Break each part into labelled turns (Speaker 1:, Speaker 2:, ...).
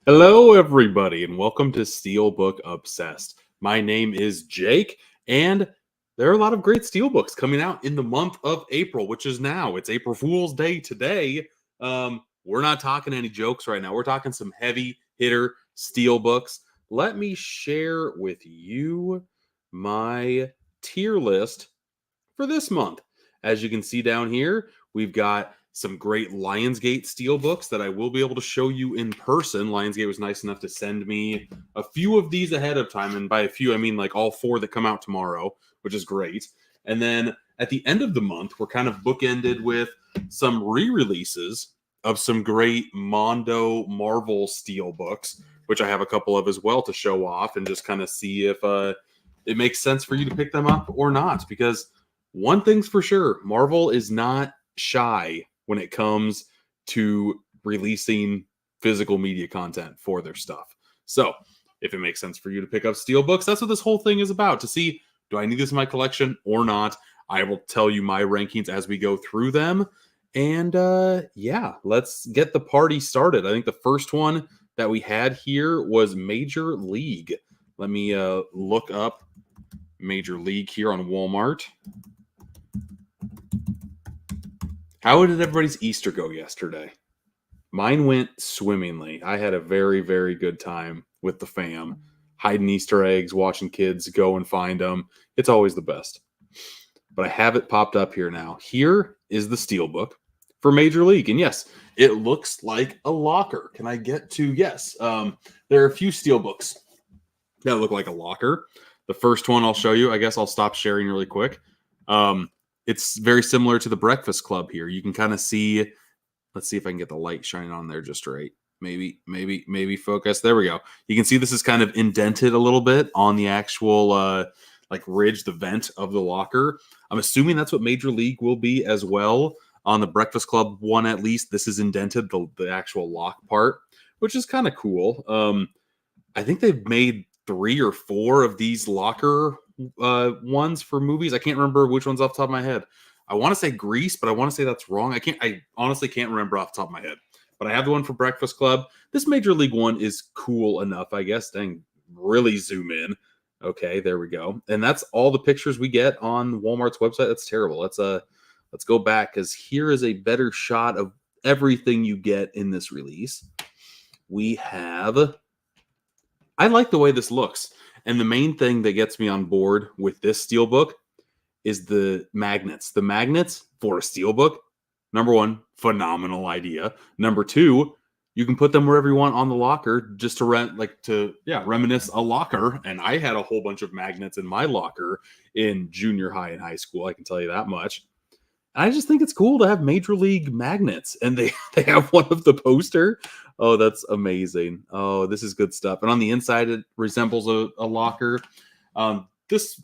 Speaker 1: Hello, everybody, and welcome to Steelbook Obsessed. My name is Jake, and there are a lot of great Steelbooks coming out in the month of April, which is now. It's April Fool's Day today. We're not talking any jokes right now. We're talking some heavy hitter Steelbooks. Let me share with you my tier list for this month. As you can see down here, we've got some great Lionsgate Steelbooks that I will be able to show you in person. Lionsgate was nice enough to send me a few of these ahead of time. And by a few, I mean like all four that come out tomorrow, which is great. And then at the end of the month, we're kind of bookended with some re-releases of some great Mondo Marvel Steelbooks, which I have a couple of as well to show off and just kind of see if it makes sense for you to pick them up or not. Because one thing's for sure, Marvel is not shy when it comes to releasing physical media content for their stuff. So if it makes sense for you to pick up Steelbooks, that's what this whole thing is about, to see, do I need this in my collection or not? I will tell you my rankings as we go through them. And yeah, let's get the party started. I think the first one that we had here was Major League. Let me look up Major League here on Walmart. How did everybody's Easter go yesterday? Mine went swimmingly. I had a very, very good time with the fam. Hiding Easter eggs, watching kids go and find them. It's always the best. But I have it popped up here now. Here is the Steelbook for Major League. And yes, it looks like a locker. Can I get to? Yes. There are a few Steelbooks that look like a locker. The first one I'll show you. I guess I'll stop sharing really quick. It's very similar to the Breakfast Club here. You can kind of see, let's see if I can get the light shining on there just right. Maybe focus. There we go. You can see this is kind of indented a little bit on the actual like ridge, the vent of the locker. I'm assuming that's what Major League will be as well. On the Breakfast Club one, at least, this is indented, the actual lock part, which is kind of cool. I think they've made 3 or 4 of these locker ones for movies. I can't remember which one's off the top of my head. I want to say Grease, but I want to say that's wrong. I honestly can't remember off the top of my head. But I have the one for Breakfast Club. This Major League one is cool enough, I guess. Dang, really zoom in. Okay, there we go. And that's all the pictures we get on Walmart's website. That's terrible. Let's go back, because here is a better shot of everything you get in this release. We have, I like the way this looks. And the main thing that gets me on board with this Steelbook is the magnets. The magnets for a Steelbook, number one, phenomenal idea. Number two, you can put them wherever you want on the locker, just to reminisce a locker. And I had a whole bunch of magnets in my locker in junior high and high school. I can tell you that much. I just think it's cool to have Major League magnets, and they have one of the poster. Oh, that's amazing. Oh, this is good stuff. And on the inside, it resembles a locker. This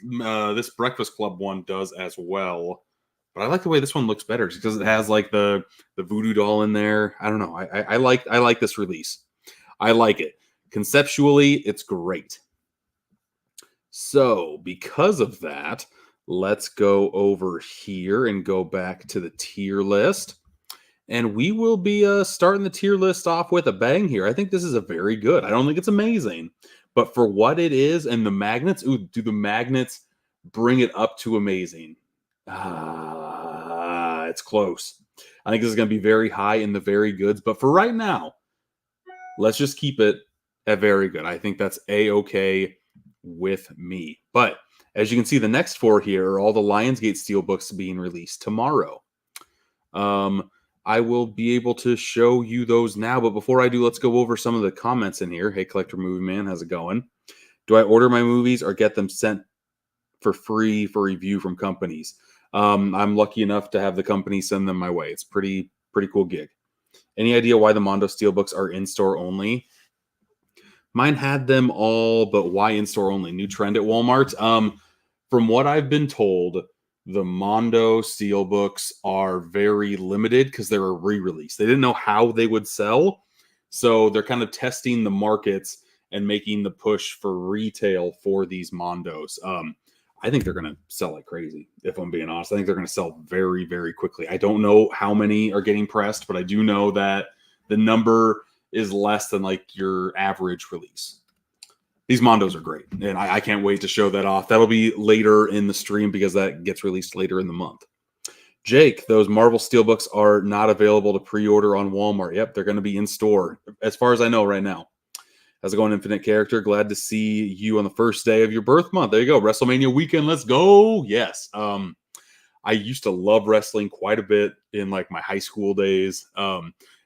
Speaker 1: Breakfast Club one does as well. But I like the way this one looks better, because it has like the voodoo doll in there. I don't know. I like this release. I like it. Conceptually, it's great. So because of that, let's go over here and go back to the tier list. And we will be starting the tier list off with a bang here. I think this is a very good. I don't think it's amazing. But for what it is, and the magnets, ooh, do the magnets bring it up to amazing? It's close. I think this is going to be very high in the very goods. But for right now, let's just keep it at very good. I think that's A-okay with me. But as you can see, the next 4 here are all the Lionsgate Steelbooks being released tomorrow. I will be able to show you those now, but before I do, let's go over some of the comments in here. Hey, Collector Movie Man, how's it going? Do I order my movies or get them sent for free for review from companies? I'm lucky enough to have the company send them my way. It's pretty cool gig. Any idea why the Mondo Steelbooks are in-store only? Mine had them all, but why in-store only? New trend at Walmart? From what I've been told, the Mondo Steelbooks are very limited because they're a re-release. They didn't know how they would sell, so they're kind of testing the markets and making the push for retail for these Mondos. I think they're going to sell like crazy, if I'm being honest. I think they're going to sell very, very quickly. I don't know how many are getting pressed, but I do know that the number is less than like your average release. These Mondos are great, and I can't wait to show that off. That'll be later in the stream because that gets released later in the month. Jake, those Marvel Steelbooks are not available to pre-order on Walmart. Yep, they're going to be in store, as far as I know right now. How's it going, Infinite Character? Glad to see you on the first day of your birth month. There you go, WrestleMania weekend. Let's go. Yes. I used to love wrestling quite a bit in like my high school days.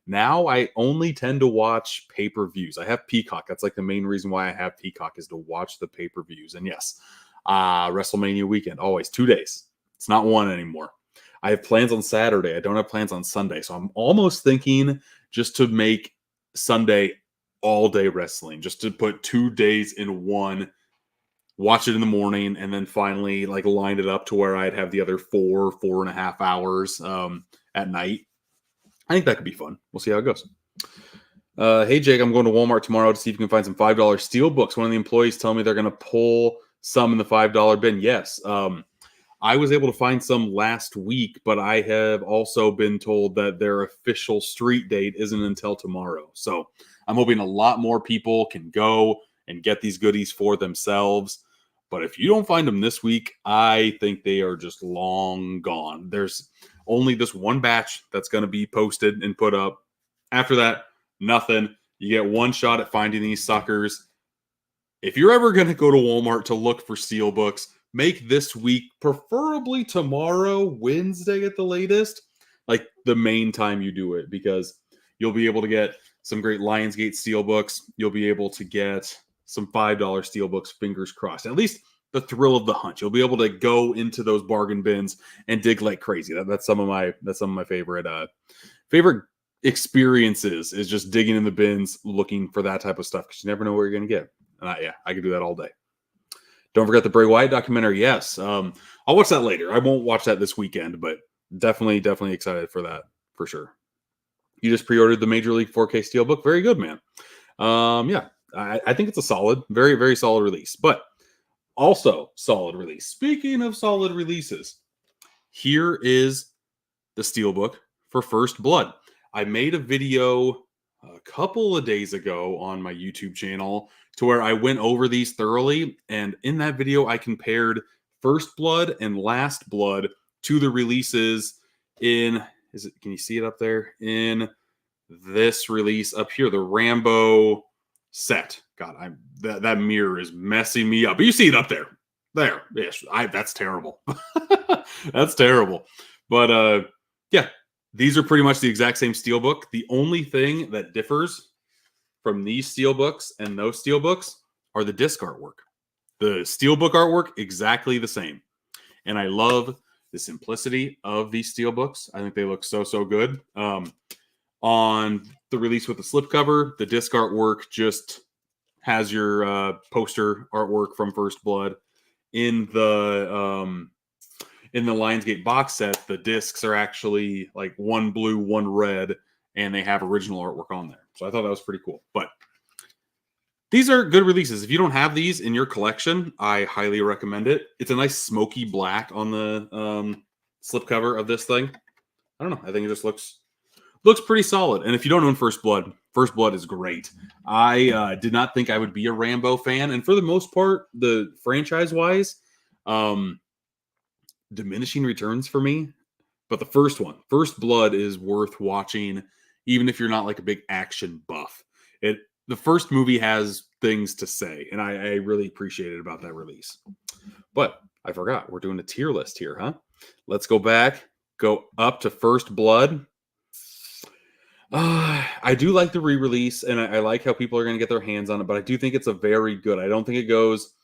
Speaker 1: Now I only tend to watch pay-per-views. I have Peacock. That's like the main reason why I have Peacock is to watch the pay-per-views. And yes, WrestleMania weekend, always 2 days. It's not one anymore. I have plans on Saturday. I don't have plans on Sunday. So I'm almost thinking just to make Sunday all day wrestling, just to put 2 days in one, watch it in the morning, and then finally like line it up to where I'd have the other 4.5 hours at night. I think that could be fun. We'll see how it goes. Hey, Jake, I'm going to Walmart tomorrow to see if you can find some $5 Steelbooks. One of the employees tell me they're going to pull some in the $5 bin. Yes. I was able to find some last week, but I have also been told that their official street date isn't until tomorrow. So I'm hoping a lot more people can go and get these goodies for themselves. But if you don't find them this week, I think they are just long gone. There's only this one batch that's going to be posted and put up. After that, nothing. You get one shot at finding these suckers. If you're ever going to go to Walmart to look for Steelbooks, make this week, preferably tomorrow, Wednesday at the latest, like the main time you do it, because you'll be able to get some great Lionsgate Steelbooks. You'll be able to get some $5 Steelbooks, fingers crossed. At least the thrill of the hunt. You'll be able to go into those bargain bins and dig like crazy. That's some of my favorite experiences is just digging in the bins, looking for that type of stuff because you never know where you're going to get. And I could do that all day. Don't forget the Bray Wyatt documentary. Yes, I'll watch that later. I won't watch that this weekend, but definitely excited for that for sure. You just pre-ordered the Major League 4K Steelbook. Very good, man. Yeah, I think it's a solid, very, very solid release. But also solid release. Speaking of solid releases, here is the Steelbook for First Blood. I made a video a couple of days ago on my YouTube channel to where I went over these thoroughly. And in that video, I compared First Blood and Last Blood to the releases in, can you see it up there? In this release up here, the Rambo set. God, that mirror is messing me up. But you see it up there. There. Yes, that's terrible. That's terrible. But yeah, these are pretty much the exact same Steelbook. The only thing that differs from these Steelbooks and those Steelbooks are the disc artwork. The Steelbook artwork, exactly the same. And I love the simplicity of these Steelbooks. I think they look so good. On the release with the slipcover, the disc artwork just has your poster artwork from First Blood. In the Lionsgate box set, the discs are actually like one blue, one red, and they have original artwork on there. So I thought that was pretty cool. But these are good releases. If you don't have these in your collection, I highly recommend it. It's a nice smoky black on the slipcover of this thing. I don't know. I think it just looks pretty solid. And if you don't own First Blood is great. I did not think I would be a Rambo fan. And for the most part, the franchise-wise, diminishing returns for me. But the first one, First Blood, is worth watching, even if you're not like a big action buff. The first movie has things to say, and I really appreciate it about that release. But I forgot, we're doing a tier list here, huh? Let's go back, go up to First Blood. I do like the re-release, and I like how people are going to get their hands on it, but I do think it's a very good. I don't think it goes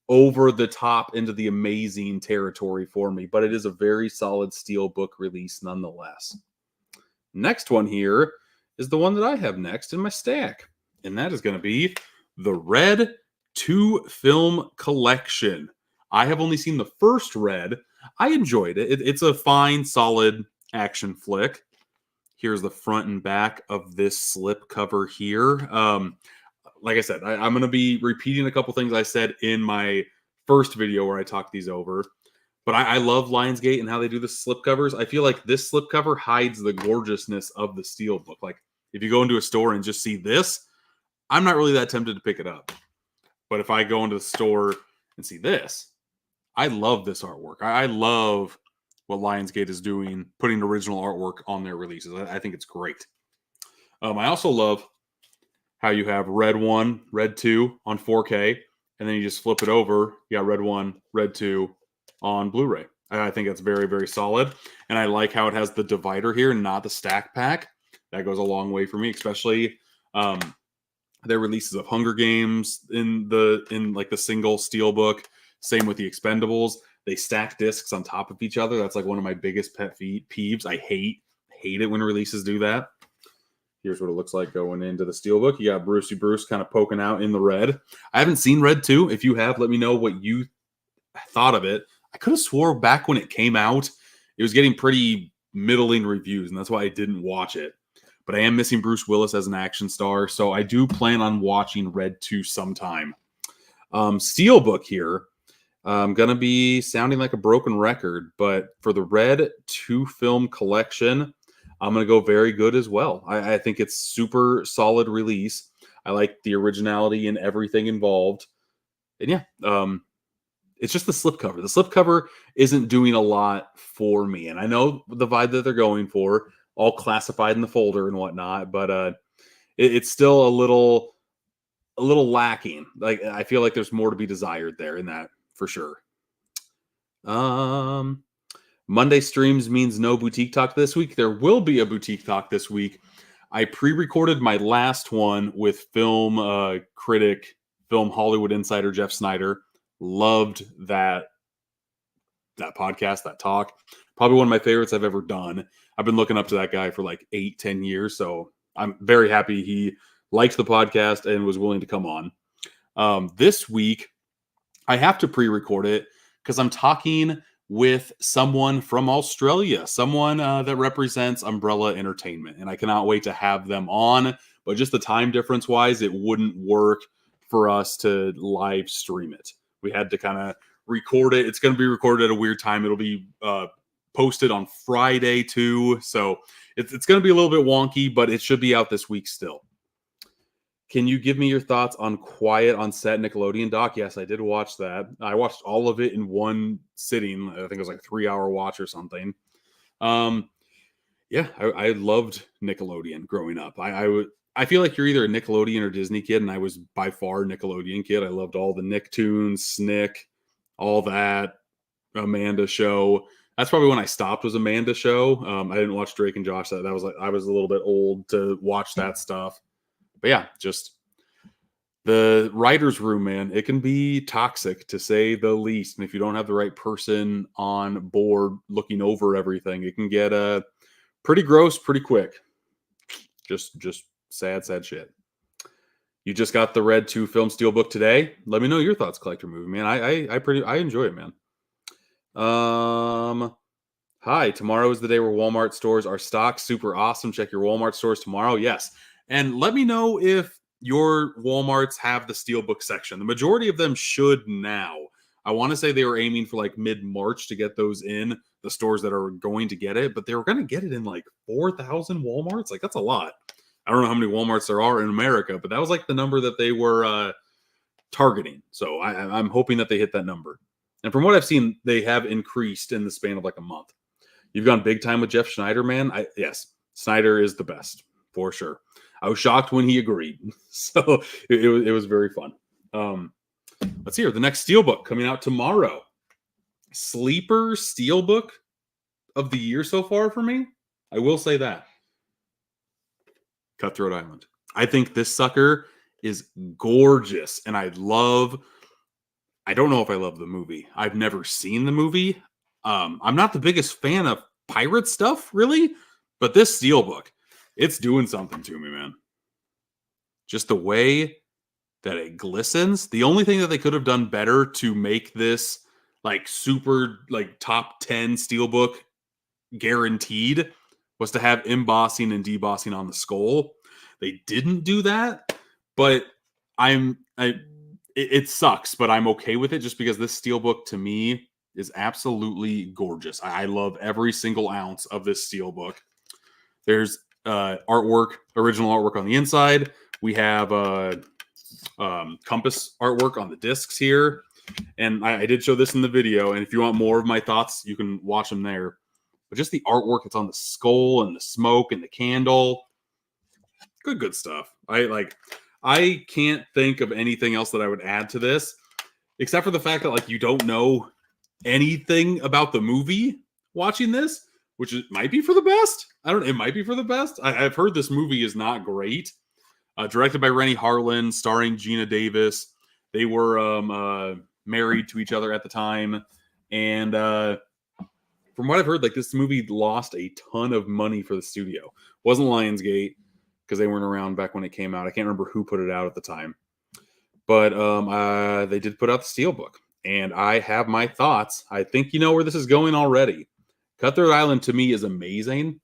Speaker 1: over the top into the amazing territory for me, but it is a very solid Steelbook release nonetheless. Next one here is the one that I have next in my stack, and that is going to be the Red 2 Film Collection. I have only seen the first Red. I enjoyed it. It's a fine, solid action flick. Here's the front and back of this slip cover here. Like I said, I'm going to be repeating a couple things I said in my first video where I talked these over. But I love Lionsgate and how they do the slip covers. I feel like this slip cover hides the gorgeousness of the Steelbook. Like, If you go into a store and just see this, I'm not really that tempted to pick it up. But if I go into the store and see this, I love this artwork. I love what Lionsgate is doing, putting original artwork on their releases. I think it's great. I also love how you have Red 1, Red 2 on 4K, and then you just flip it over. You got Red 1, Red 2 on Blu-ray. I think that's very, very solid. And I like how it has the divider here, not the stack pack. That goes a long way for me, especially their releases of Hunger Games in like the single Steelbook. Same with the Expendables. They stack discs on top of each other. That's like one of my biggest pet peeves. I hate it when releases do that. Here's what it looks like going into the Steelbook. You got Brucey Bruce kind of poking out in the red. I haven't seen Red 2. If you have, let me know what you thought of it. I could have swore back when it came out, it was getting pretty middling reviews, and that's why I didn't watch it. But I am missing Bruce Willis as an action star, so I do plan on watching Red 2 sometime. Steelbook here. I'm going to be sounding like a broken record, but for the Red 2 film collection, I'm going to go very good as well. I think it's super solid release. I like the originality and everything involved. And yeah, it's just the slipcover. The slipcover isn't doing a lot for me. And I know the vibe that they're going for, all classified in the folder and whatnot, but it's still a little lacking. Like, I feel like there's more to be desired there in that for sure. Monday streams means no boutique talk this week. There will be a boutique talk this week. I pre-recorded my last one with film critic, film Hollywood insider Jeff Snyder. Loved that podcast, that talk. Probably one of my favorites I've ever done. I've been looking up to that guy for like 8-10 years, so I'm very happy he liked the podcast and was willing to come on. This week, I have to pre-record it because I'm talking with someone from Australia, someone that represents Umbrella Entertainment, and I cannot wait to have them on. But just the time difference wise, it wouldn't work for us to live stream it. We had to kind of record it. It's going to be recorded at a weird time. It'll be posted on Friday too, so it's going to be a little bit wonky, but it should be out this week still. Can you give me your thoughts on Quiet on Set Nickelodeon doc? Yes, I did watch that. I watched all of it in one sitting. I think it was like a 3-hour watch or something. Yeah, I loved Nickelodeon growing up. I feel like you're either a Nickelodeon or Disney kid, and I was by far a Nickelodeon kid. I loved all the Nicktoons, Snick, all that, Amanda Show. That's probably when I stopped, was Amanda Show. I didn't watch Drake and Josh. That was like, I was a little bit old to watch that stuff. But yeah, just the writer's room, man, it can be toxic to say the least. And if you don't have the right person on board looking over everything, it can get pretty gross pretty quick. Just sad shit. You just got the Red 2 film Steelbook today. Let me know your thoughts, Collector Movie, man. I enjoy it, man. Hi, tomorrow is the day where Walmart stores are stocked. Super awesome. Check your Walmart stores tomorrow. Yes. And let me know if your Walmarts have the Steelbook section. The majority of them should now. I want to say they were aiming for like mid-March to get those in the stores that are going to get it, but they were going to get it in like 4,000 Walmarts. Like, that's a lot. I don't know how many Walmarts there are in America, but that was like the number that they were targeting. So I'm hoping that they hit that number. And from what I've seen, they have increased in the span of like a month. You've gone big time with Jeff Snyder, man. Yes, Snyder is the best for sure. I was shocked when he agreed. So it was very fun. Let's hear the next Steelbook coming out tomorrow. Sleeper Steelbook of the year so far for me. I will say that. Cutthroat Island. I think this sucker is gorgeous. And I don't know if I love the movie. I've never seen the movie. I'm not the biggest fan of pirate stuff, really. But this Steelbook, it's doing something to me, man. Just the way that it glistens. The only thing that they could have done better to make this like super like top 10 Steelbook guaranteed was to have embossing and debossing on the skull. They didn't do that, but it sucks, but I'm okay with it just because this Steelbook to me is absolutely gorgeous. I love every single ounce of this Steelbook. There's artwork, original artwork on the inside. We have compass artwork on the discs here. And I did show this in the video. And if you want more of my thoughts, you can watch them there. But just the artwork that's on the skull and the smoke and the candle. Good stuff. I can't think of anything else that I would add to this, except for the fact that like you don't know anything about the movie watching this, which might be for the best. It might be for the best. I've heard this movie is not great. Directed by Rennie Harlan, starring Gina Davis. They were married to each other at the time, and from what I've heard, like this movie lost a ton of money for the studio. Wasn't Lionsgate because they weren't around back when it came out. I can't remember who put it out at the time, but they did put out the Steelbook, and I have my thoughts. I think you know where this is going already. Cutthroat Island to me is amazing,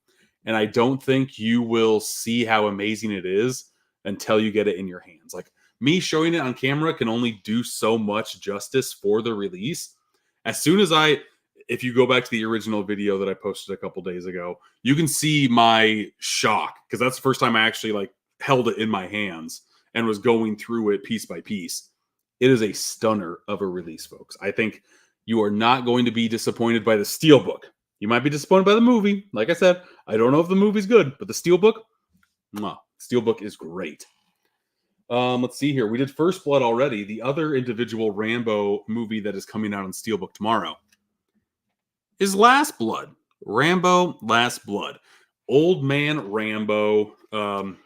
Speaker 1: and I don't think you will see how amazing it is until you get it in your hands. Like me showing it on camera can only do so much justice for the release. As soon as if you go back to the original video that I posted a couple days ago, you can see my shock, because that's the first time I actually like held it in my hands and was going through it piece by piece. It is a stunner of a release, folks. I think you are not going to be disappointed by the Steelbook. You might be disappointed by the movie. Like I said, I don't know if the movie's good, but the Steelbook, Steelbook is great. Let's see here. We did First Blood already. The other individual Rambo movie that is coming out on Steelbook tomorrow is Last Blood. Rambo, Last Blood. Old man Rambo.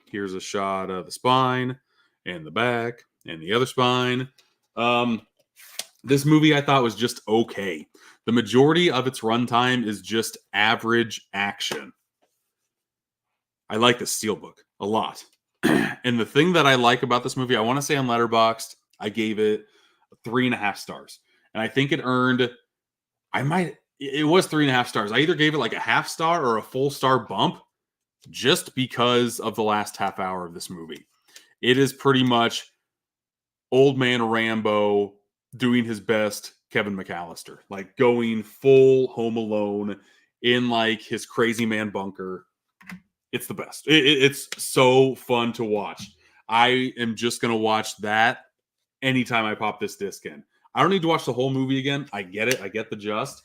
Speaker 1: Here's a shot of the spine and the back and the other spine. This movie I thought was just okay. The majority of its runtime is just average action. I like the Steelbook a lot. And the thing that I like about this movie, I want to say on Letterboxd, I gave it 3.5 stars. And I think it earned, it was 3.5 stars. I either gave it like a half star or a full star bump just because of the last half hour of this movie. It is pretty much old man Rambo doing his best Kevin McAllister, like going full Home Alone in like his crazy man bunker. It's the best. It's so fun to watch. I am just going to watch that anytime I pop this disc in. I don't need to watch the whole movie again. I get it. I get the gist.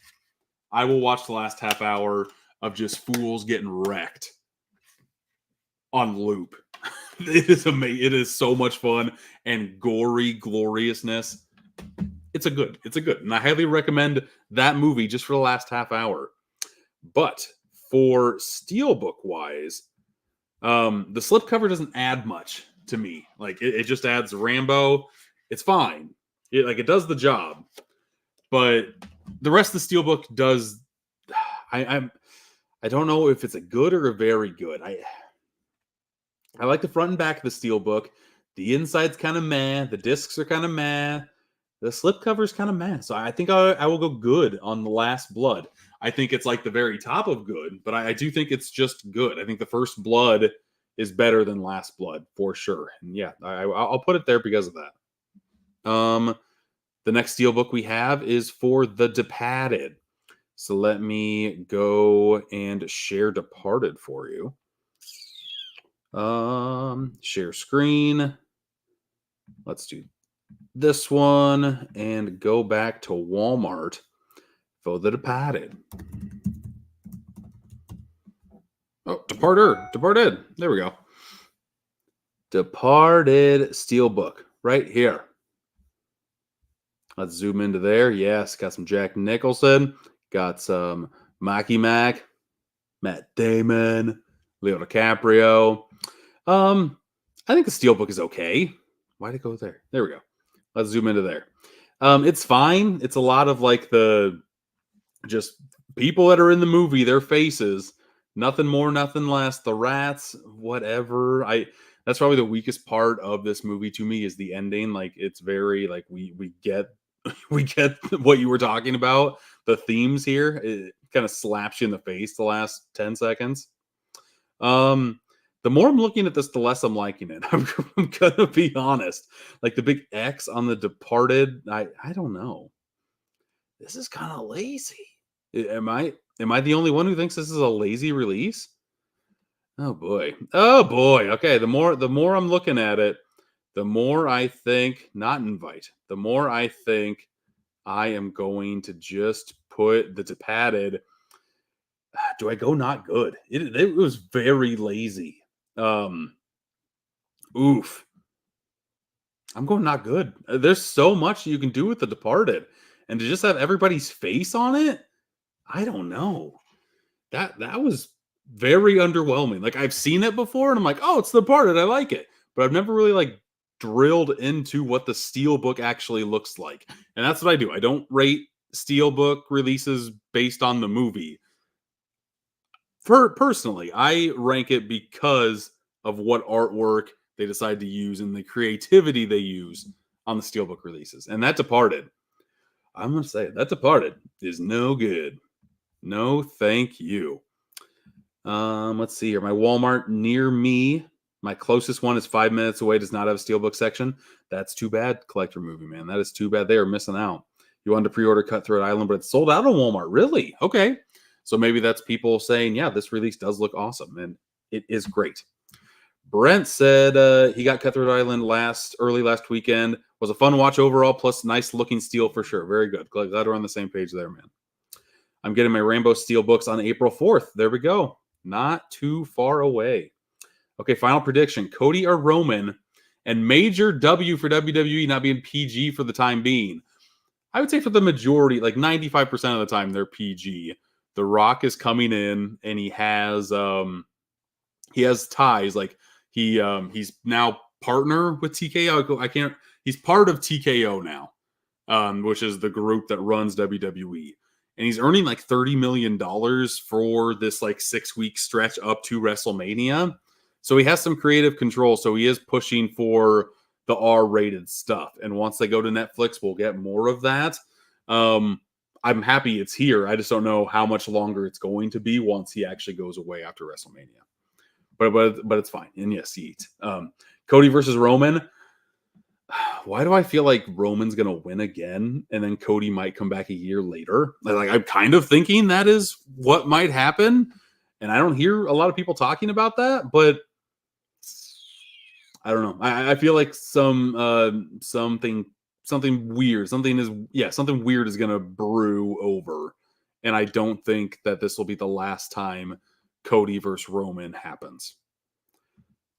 Speaker 1: I will watch the last half hour of just fools getting wrecked on loop. It is amazing. It is so much fun and gory gloriousness. It's a good, and I highly recommend that movie just for the last half hour. But for Steelbook wise, the slipcover doesn't add much to me. Like it just adds Rambo. It's fine. It does the job, but the rest of the Steelbook does. I don't know if it's a good or a very good. I like the front and back of the Steelbook. The inside's kind of meh. The discs are kind of meh. The slipcover's kind of meh. So I think I will go good on the Last Blood. I think it's like the very top of good, but I do think it's just good. I think the First Blood is better than Last Blood for sure. And yeah, I'll put it there because of that. The next Steelbook we have is for The Departed. So let me go and share Departed for you. Share screen. Let's do this one and go back to Walmart for The Departed. Oh, Departed. There we go. Departed Steelbook right here. Let's zoom into there. Yes, got some Jack Nicholson. Got some Mikey Mack, Matt Damon, Leo DiCaprio. I think the Steelbook is okay. Why'd it go there? There we go. Let's zoom into there. It's fine. It's a lot of like the just people that are in the movie, their faces. Nothing more, nothing less. The rats, whatever. That's probably the weakest part of this movie to me is the ending. Like it's very like we get what you were talking about. The themes here, it kind of slaps you in the face the last 10 seconds. The more I'm looking at this, the less I'm liking it. I'm gonna be honest. Like the big X on The Departed, I don't know. This is kind of lazy. Am I the only one who thinks this is a lazy release? Oh boy. Oh boy. Okay, the more I'm looking at it, the more I think not invite. The more I think I am going to just put the padded. Do I go not good? It was very lazy. Um oof. I'm going not good. There's so much you can do with The Departed, and to just have everybody's face on it, I don't know. That was very underwhelming. Like I've seen it before, and I'm like, oh, it's The Departed. I like it, but I've never really like drilled into what the Steelbook actually looks like, and that's what I do. I don't rate Steelbook releases based on the movie. For personally, I rank it because of what artwork they decide to use and the creativity they use on the Steelbook releases. And that Departed, I'm going to say it, that Departed is no good. No, thank you. Let's see here. My Walmart near me, my closest one is 5 minutes away, does not have a Steelbook section. That's too bad, collector movie, man. That is too bad. They are missing out. You wanted to pre-order Cutthroat Island, but it's sold out on Walmart. Really? Okay. So maybe that's people saying, yeah, this release does look awesome. And it is great. Brent said he got Cutthroat Island early last weekend. Was a fun watch overall, plus nice looking steel for sure. Very good. Glad we're on the same page there, man. I'm getting my Rambo Steelbooks on April 4th. There we go. Not too far away. Okay, final prediction. Cody or Roman, and major W for WWE not being PG for the time being. I would say for the majority, like 95% of the time, they're PG. The Rock is coming in, and he has ties. Like he's now partner with TKO. He's part of TKO now, which is the group that runs WWE, and he's earning like $30 million for this like 6-week stretch up to WrestleMania. So he has some creative control. So he is pushing for the R-rated stuff, and once they go to Netflix, we'll get more of that. I'm happy it's here. I just don't know how much longer it's going to be once he actually goes away after WrestleMania. But it's fine. And yes, he eats. Cody versus Roman. Why do I feel like Roman's gonna win again, and then Cody might come back a year later? Like I'm kind of thinking that is what might happen, and I don't hear a lot of people talking about that. But I don't know. I feel like something weird. Something weird is gonna brew over, and I don't think that this will be the last time Cody versus Roman happens.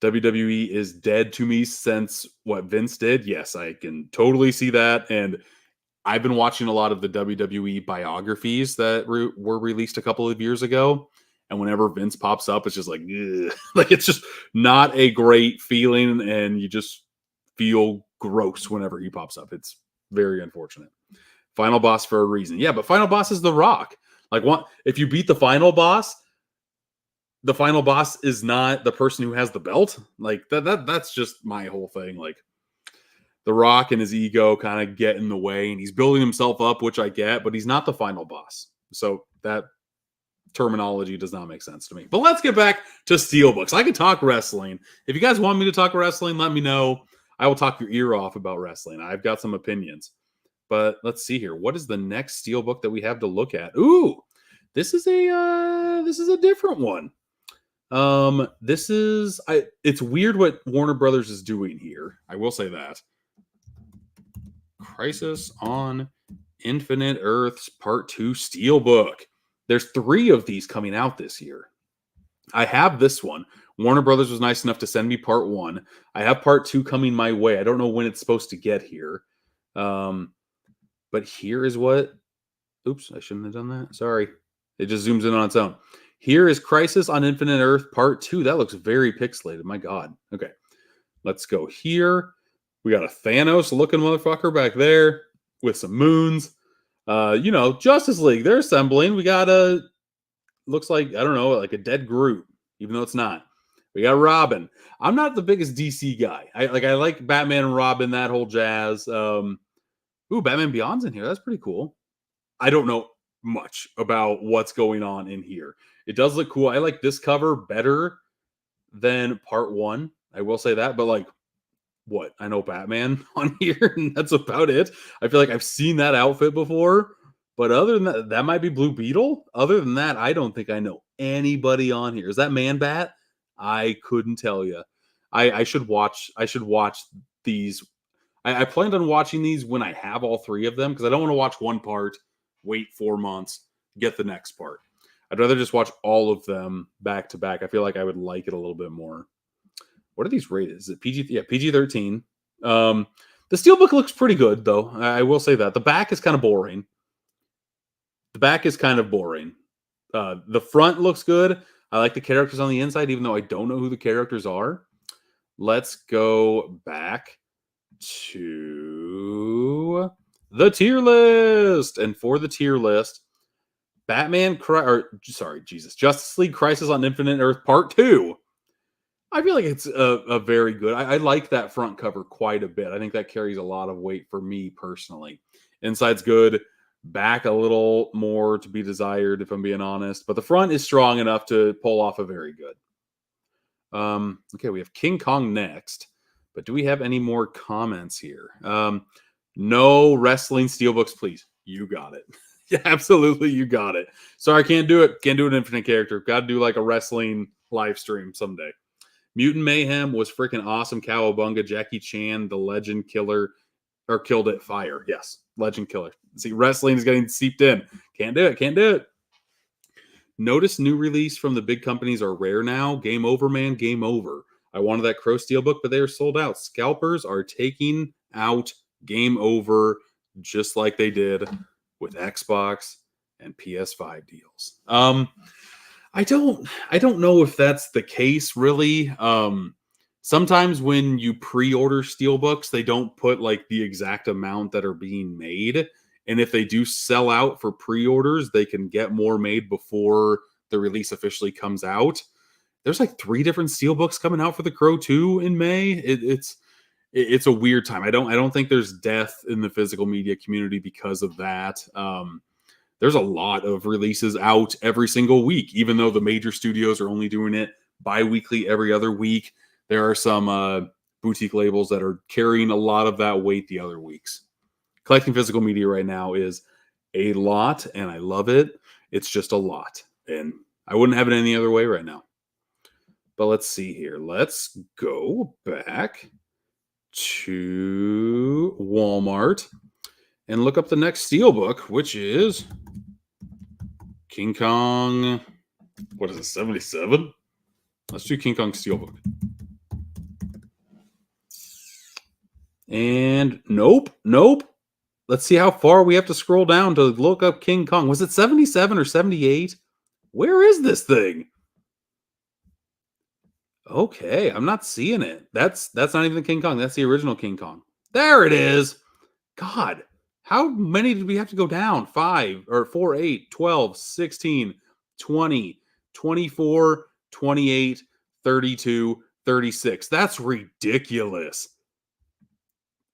Speaker 1: WWE is dead to me since what Vince did. Yes, I can totally see that, and I've been watching a lot of the WWE biographies that were released a couple of years ago. And whenever Vince pops up, it's just like, ugh. Like it's just not a great feeling, and you just feel gross whenever he pops up. It's very unfortunate. Final boss for a reason. Yeah, but final boss is The Rock. Like, if you beat the final boss is not the person who has the belt. Like that's just my whole thing. Like The Rock and his ego kind of get in the way, and he's building himself up, which I get, but he's not the final boss. So that terminology does not make sense to me. But let's get back to Steelbooks. I can talk wrestling. If you guys want me to talk wrestling, let me know. I will talk your ear off about wrestling. I've got some opinions. But let's see here. What is the next Steelbook that we have to look at? Ooh, this is a different one. It's weird what Warner Brothers is doing here. I will say that. Crisis on Infinite Earths Part 2 Steelbook. There's 3 of these coming out this year. I have this one. Warner Brothers was nice enough to send me Part 1. I have Part 2 coming my way. I don't know when it's supposed to get here. But here is what... Oops, I shouldn't have done that. Sorry. It just zooms in on its own. Here is Crisis on Infinite Earth Part 2. That looks very pixelated. My God. Okay. Let's go here. We got a Thanos-looking motherfucker back there with some moons. Justice League. They're assembling. We got looks like, I don't know, like a dead Groot, even though it's not. We got Robin. I'm not the biggest DC guy. I like Batman and Robin, that whole jazz. Batman Beyond's in here. That's pretty cool. I don't know much about what's going on in here. It does look cool. I like this cover better than Part 1. I will say that, but like, what? I know Batman on here, and that's about it. I feel like I've seen that outfit before, but other than that, that might be Blue Beetle. Other than that, I don't think I know anybody on here. Is that Man Bat? I couldn't tell you. I should watch. I should watch these. I planned on watching these when I have all three of them because I don't want to watch one part, wait 4 months, get the next part. I'd rather just watch all of them back to back. I feel like I would like it a little bit more. What are these rated? Is it PG? Yeah, PG-13. The Steelbook looks pretty good, though. I will say that. The back is kind of boring. The front looks good. I like the characters on the inside, even though I don't know who the characters are. Let's go back to the tier list. And for the tier list, Justice League Crisis on Infinite Earth Part 2. I feel like it's a very good. I like that front cover quite a bit. I think that carries a lot of weight for me personally. Inside's good. Back a little more to be desired, if I'm being honest. But the front is strong enough to pull off a very good. Okay, we have King Kong next. But do we have any more comments here? No wrestling steelbooks, please. You got it. Yeah, absolutely, you got it. Sorry, I can't do it. Can't do an infinite character. Got to do like a wrestling live stream someday. Mutant Mayhem was freaking awesome. Cowabunga, Jackie Chan, the Legend Killer, or Killed It Fire. Yes, Legend Killer. See, wrestling is getting seeped in. Can't do it. Notice new release from the big companies are rare now. Game over, man. Game over. I wanted that Crow Steelbook, but they are sold out. Scalpers are taking out Game Over just like they did with Xbox and PS5 deals. I don't know if that's the case really. Sometimes when you pre-order Steelbooks, they don't put like the exact amount that are being made. And if they do sell out for pre-orders, they can get more made before the release officially comes out. There's like 3 different Steelbooks coming out for the Crow 2 in May. It's a weird time. I don't think there's death in the physical media community because of that. There's a lot of releases out every single week, even though the major studios are only doing it bi-weekly every other week. There are some boutique labels that are carrying a lot of that weight the other weeks. Collecting physical media right now is a lot, and I love it. It's just a lot, and I wouldn't have it any other way right now. But let's see here. Let's go back to Walmart and look up the next Steelbook, which is King Kong. What is it, 77? Let's do King Kong Steelbook. And nope. Let's see how far we have to scroll down to look up King Kong. Was it 77 or 78? Where is this thing? Okay, I'm not seeing it. That's not even the King Kong. That's the original King Kong. There it is. God, how many did we have to go down? 5 or 4, 8, 12, 16, 20, 24, 28, 32, 36. That's ridiculous.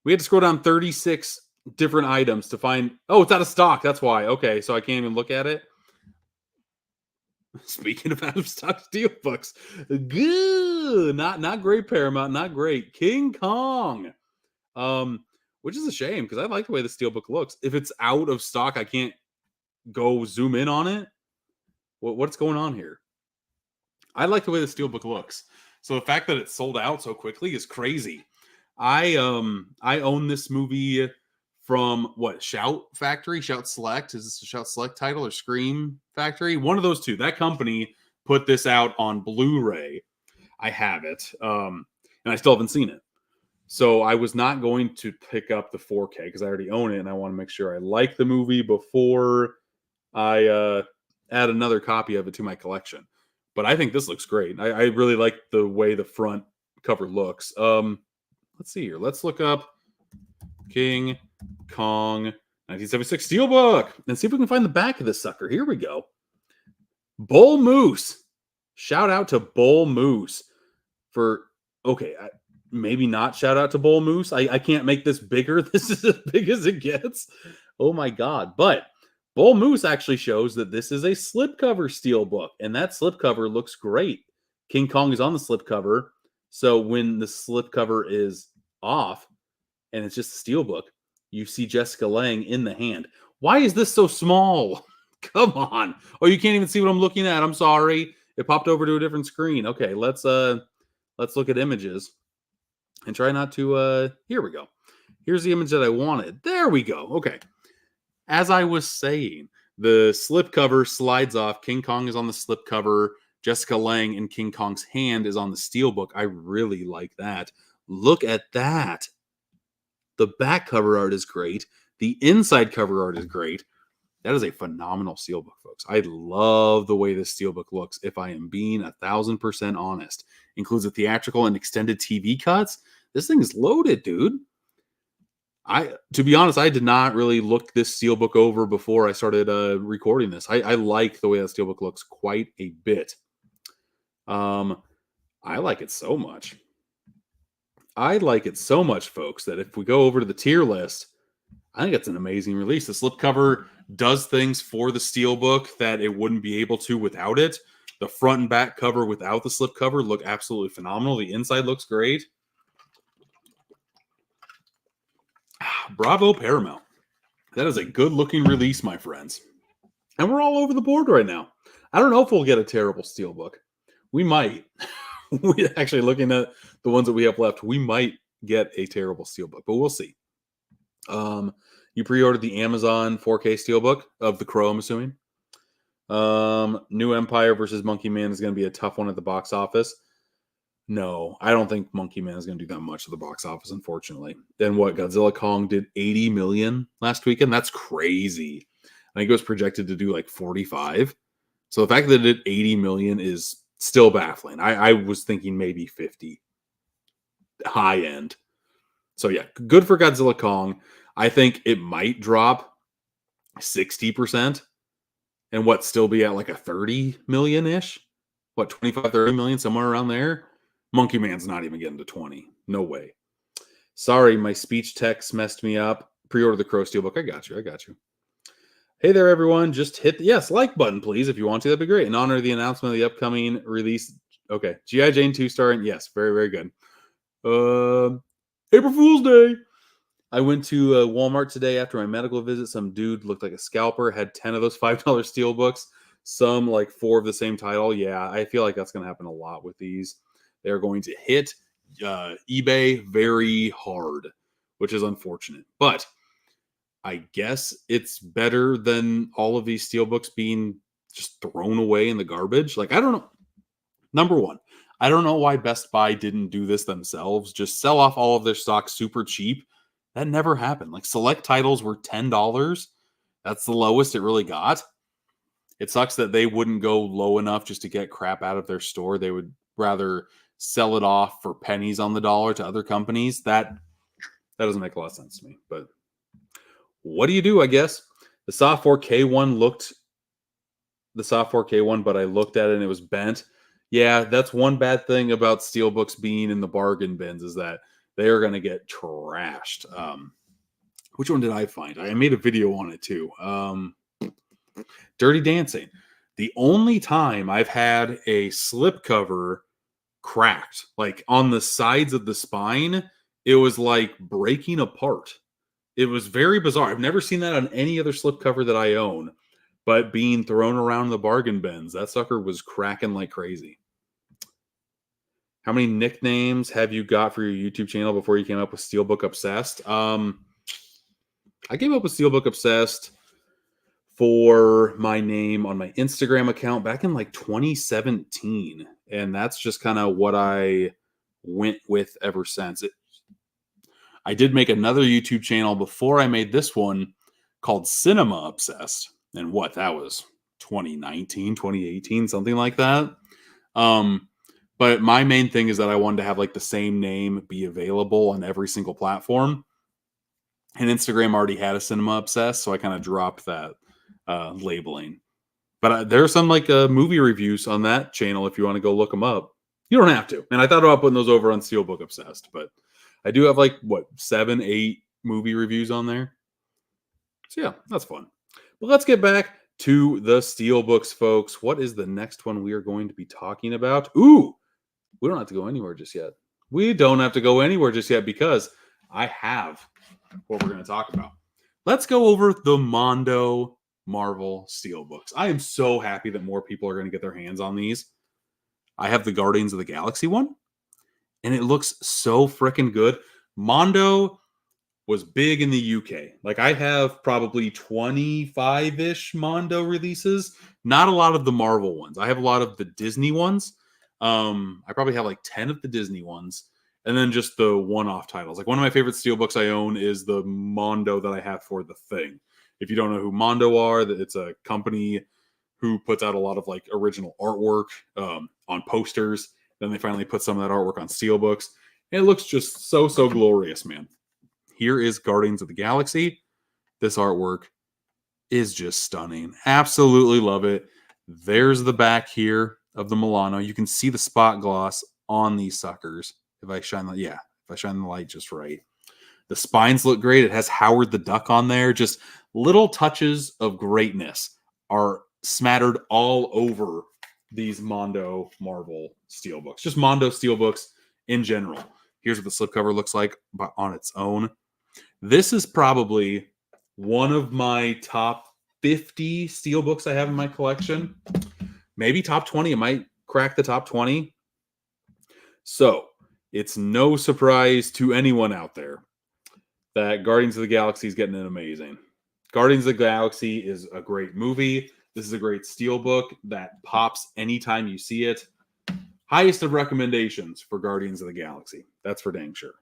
Speaker 1: We had to scroll down 36 different items to find. Oh, it's out of stock. That's why. Okay, so I can't even look at it. Speaking of out of stock Steelbooks, good. Not great, Paramount. Not great. King Kong, which is a shame because I like the way the Steelbook looks. If it's out of stock, I can't go zoom in on it. What's going on here? I like the way the Steelbook looks. So the fact that it's sold out so quickly is crazy. I own this movie from Shout Factory, Shout Select. Is this a Shout Select title or Scream Factory? One of those two. That company put this out on Blu-ray. I have it, and I still haven't seen it. So I was not going to pick up the 4K because I already own it, and I want to make sure I like the movie before I add another copy of it to my collection. But I think this looks great. I really like the way the front cover looks. Let's see here. Let's look up King Kong 1976 Steelbook and see if we can find the back of this sucker. Here we go. Bull Moose. Shout out to Bull Moose for, okay, maybe not shout out to Bull Moose. I can't make this bigger. This is as big as it gets. Oh my God. But Bull Moose actually shows that this is a slipcover Steelbook, and that slipcover looks great. King Kong is on the slipcover. So when the slipcover is off and it's just a Steelbook, you see Jessica Lange in the hand. Why is this so small? Come on. Oh, you can't even see what I'm looking at. I'm sorry. it popped over to a different screen. Okay, let's look at images and try not to here we go. Here's the image that I wanted. There we go. Okay. As I was saying, the slipcover slides off. King Kong is on the slipcover. Jessica Lange in King Kong's hand is on the steelbook. I really like that. Look at that. The back cover art is great. The inside cover art is great. That is a phenomenal steelbook, folks. I love the way this steelbook looks, if I am being 1,000% honest. Includes the theatrical and extended TV cuts. This thing is loaded, dude. To be honest, I did not really look this steelbook over before I started recording this. I like the way that steelbook looks quite a bit. I like it so much. I like it so much, folks, that if we go over to the tier list, I think it's an amazing release. The slipcover does things for the steelbook that it wouldn't be able to without it. The front and back cover without the slipcover look absolutely phenomenal. The inside looks great. Bravo, Paramount. That is a good-looking release, my friends. And we're all over the board right now. I don't know if we'll get a terrible steelbook. We might. We actually, looking at the ones that we have left, we might get a terrible steelbook, but we'll see. You pre-ordered the Amazon 4K steelbook of The Crow, I'm assuming. New Empire versus Monkey Man is going to be a tough one at the box office. No, I don't think Monkey Man is going to do that much at the box office, unfortunately. Then what? Godzilla Kong did 80 million last weekend. That's crazy. I think it was projected to do like 45. So the fact that it did 80 million is still baffling. I was thinking maybe 50. High end. So yeah, good for Godzilla Kong. I think it might drop 60% and still be at like a 30 million-ish? 25, 30 million, somewhere around there? Monkey Man's not even getting to 20. No way. Sorry, my speech text messed me up. Pre-order the Crow Steelbook. I got you. Hey there, everyone. Just hit the like button, please, if you want to. That'd be great. In honor of the announcement of the upcoming release. Okay. G.I. Jane 2-star. And yes, very, very good. April Fool's Day. I went to Walmart today after my medical visit. Some dude looked like a scalper, had 10 of those $5 steelbooks. Some like 4 of the same title. Yeah, I feel like that's going to happen a lot with these. They're going to hit eBay very hard, which is unfortunate. But I guess it's better than all of these steelbooks being just thrown away in the garbage. Like, I don't know. Number one, I don't know why Best Buy didn't do this themselves. Just sell off all of their stock super cheap. That never happened. Like, select titles were $10. That's the lowest it really got. It sucks that they wouldn't go low enough just to get crap out of their store. They would rather sell it off for pennies on the dollar to other companies. That doesn't make a lot of sense to me. But what do you do, I guess? The Saw 4K one, but I looked at it and it was bent. Yeah, that's one bad thing about steelbooks being in the bargain bins is that they are going to get trashed. Which one did I find? I made a video on it too. Dirty Dancing. The only time I've had a slipcover cracked, like on the sides of the spine, it was like breaking apart. It was very bizarre. I've never seen that on any other slipcover that I own, but being thrown around the bargain bins, that sucker was cracking like crazy. How many nicknames have you got for your YouTube channel before you came up with Steelbook Obsessed? I came up with Steelbook Obsessed for my name on my Instagram account back in like 2017. And that's just kind of what I went with ever since. I did make another YouTube channel before I made this one called Cinema Obsessed. And that was 2019, 2018, something like that. But my main thing is that I wanted to have like the same name be available on every single platform. And Instagram already had a Cinema Obsessed, so I kind of dropped that labeling. But there are some like movie reviews on that channel if you want to go look them up. You don't have to. And I thought about putting those over on Steelbook Obsessed, but I do have like 7, 8 movie reviews on there. So yeah, that's fun. But let's get back to the Steelbooks, folks. What is the next one we are going to be talking about? Ooh, we don't have to go anywhere just yet. Because I have what we're going to talk about. Let's go over the Mondo Marvel Steelbooks. I am so happy that more people are going to get their hands on these. I have the Guardians of the Galaxy one, and it looks so freaking good. Mondo was big in the UK. Like, I have probably 25-ish Mondo releases. Not a lot of the Marvel ones. I have a lot of the Disney ones. I probably have like 10 of the Disney ones. And then just the one-off titles. Like, one of my favorite steelbooks I own is the Mondo that I have for The Thing. If you don't know who Mondo are, it's a company who puts out a lot of like original artwork on posters. Then they finally put some of that artwork on steelbooks. And it looks just so glorious, man. Here is Guardians of the Galaxy. This artwork is just stunning. Absolutely love it. There's the back here of the Milano. You can see the spot gloss on these suckers. If I shine the light just right. The spines look great. It has Howard the Duck on there. Just little touches of greatness are smattered all over these Mondo Marvel steelbooks. Just Mondo steelbooks in general. Here's what the slipcover looks like on its own. This is probably one of my top 50 steelbooks I have in my collection. Maybe top 20. It might crack the top 20. So, it's no surprise to anyone out there that Guardians of the Galaxy is getting an amazing. Guardians of the Galaxy is a great movie. This is a great steelbook that pops anytime you see it. Highest of recommendations for Guardians of the Galaxy. That's for dang sure.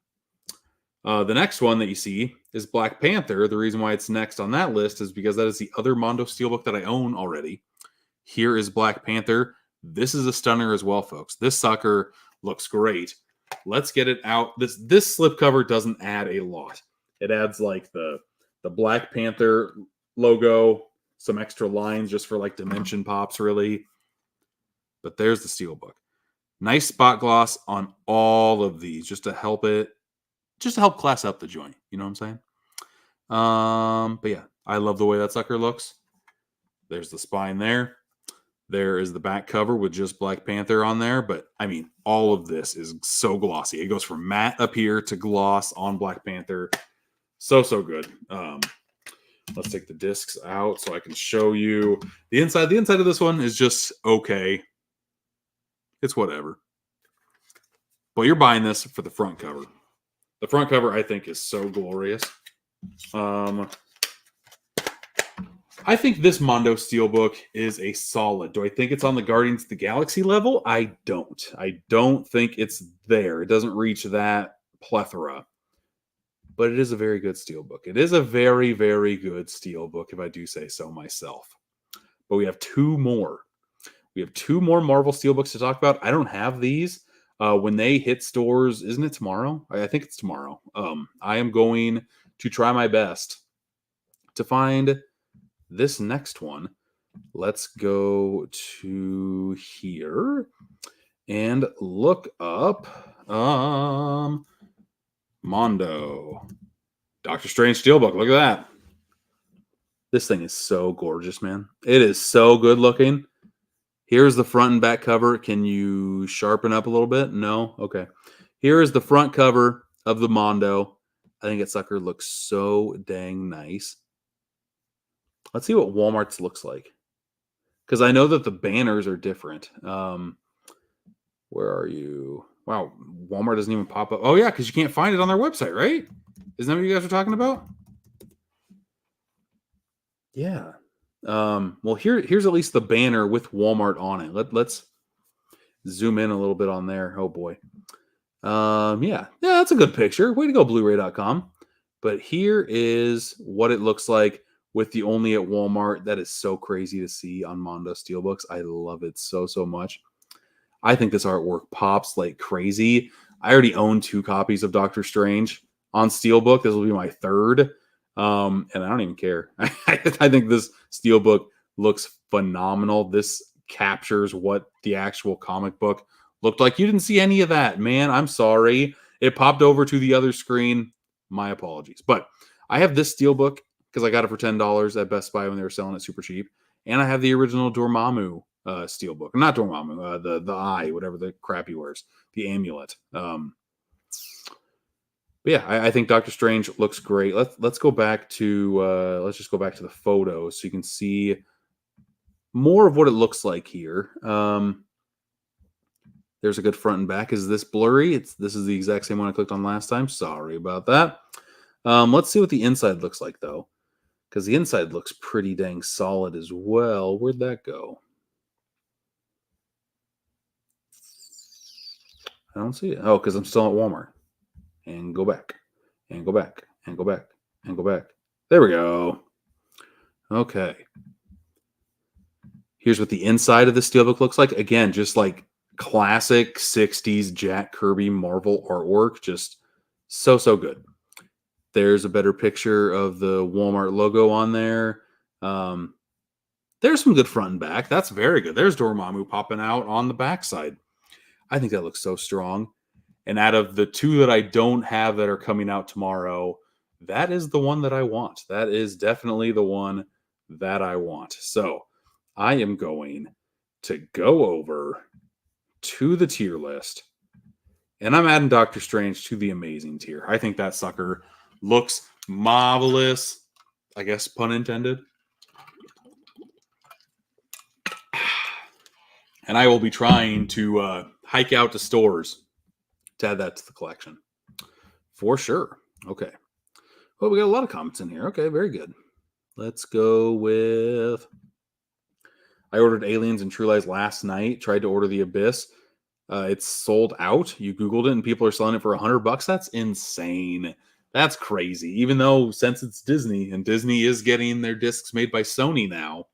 Speaker 1: The next one that you see is Black Panther. The reason why it's next on that list is because that is the other Mondo steelbook that I own already. Here is Black Panther. This is a stunner as well, folks. This sucker looks great. Let's get it out. This slipcover doesn't add a lot. It adds like the Black Panther logo, some extra lines just for like dimension pops, really. But there's the steelbook. Nice spot gloss on all of these just to help class up the joint. You know what I'm saying? But yeah, I love the way that sucker looks. There's the spine there. There is the back cover with just Black Panther on there. But, I mean, all of this is so glossy. It goes from matte up here to gloss on Black Panther. So good. Let's take the discs out so I can show you the inside. The inside of this one is just okay. It's whatever. But you're buying this for the front cover. The front cover, I think, is so glorious. I think this Mondo steelbook is a solid. Do I think it's on the Guardians of the Galaxy level? I don't. I don't think it's there. It doesn't reach that plethora. But it is a very good steelbook. It is a very, very good steelbook, if I do say so myself. But we have two more. We have two more Marvel steelbooks to talk about. I don't have these. When they hit stores, isn't it tomorrow? I think it's tomorrow. I am going to try my best to find this next one. Let's go to here and look up Mondo. Doctor Strange steelbook. Look at that. This thing is so gorgeous, man. It is so good looking. Here's the front and back cover. Can you sharpen up a little bit? No? Okay. Here is the front cover of the Mondo. I think that sucker looks so dang nice. Let's see what Walmart's looks like. Because I know that the banners are different. Where are you? Wow, Walmart doesn't even pop up. Oh, yeah, because you can't find it on their website, right? Isn't that what you guys are talking about? Yeah. Well, here's at least the banner with Walmart on it. Let's zoom in a little bit on there. Oh, boy. Yeah, that's a good picture. Way to go, Blu-ray.com. But here is what it looks like with the only at Walmart. That is so crazy to see on Mondo steelbooks. I love it so much. I think this artwork pops like crazy. I already own 2 copies of Doctor Strange on steelbook. This will be my 3rd. And I don't even care. I think this steelbook looks phenomenal. This captures what the actual comic book looked like. You didn't see any of that, man. I'm sorry. It popped over to the other screen. My apologies. But I have this steelbook because I got it for $10 at Best Buy when they were selling it super cheap. And I have the original Dormammu steelbook. Not Dormammu, the eye, whatever the crap he wears, the amulet. But yeah, I think Doctor Strange looks great. Let's go back to let's just go back to the photos so you can see more of what it looks like here. There's a good front and back. Is this blurry? This is the exact same one I clicked on last time. Sorry about that. Let's see what the inside looks like, though, because the inside looks pretty dang solid as well. Where'd that go? I don't see it. Oh, because I'm still at Walmart. And go back. And go back. And go back. And go back. There we go. Okay. Here's what the inside of the Steelbook looks like. Again, just like classic 60s Jack Kirby Marvel artwork. Just so good. There's a better picture of the Walmart logo on there. There's some good front and back. That's very good. There's Dormammu popping out on the backside. I think that looks so strong. And out of the two that I don't have that are coming out tomorrow, that is the one that I want. That is definitely the one that I want. So I am going to go over to the tier list. And I'm adding Doctor Strange to the amazing tier. I think that sucker looks marvelous. I guess pun intended. And I will be trying to hike out to stores to add that to the collection. For sure. Okay. Well, we got a lot of comments in here. Okay, very good. Let's go with... I ordered Aliens and True Lies last night. Tried to order The Abyss. It's sold out. You Googled it and people are selling it for $100. That's insane. That's crazy. Even though since it's Disney and Disney is getting their discs made by Sony now,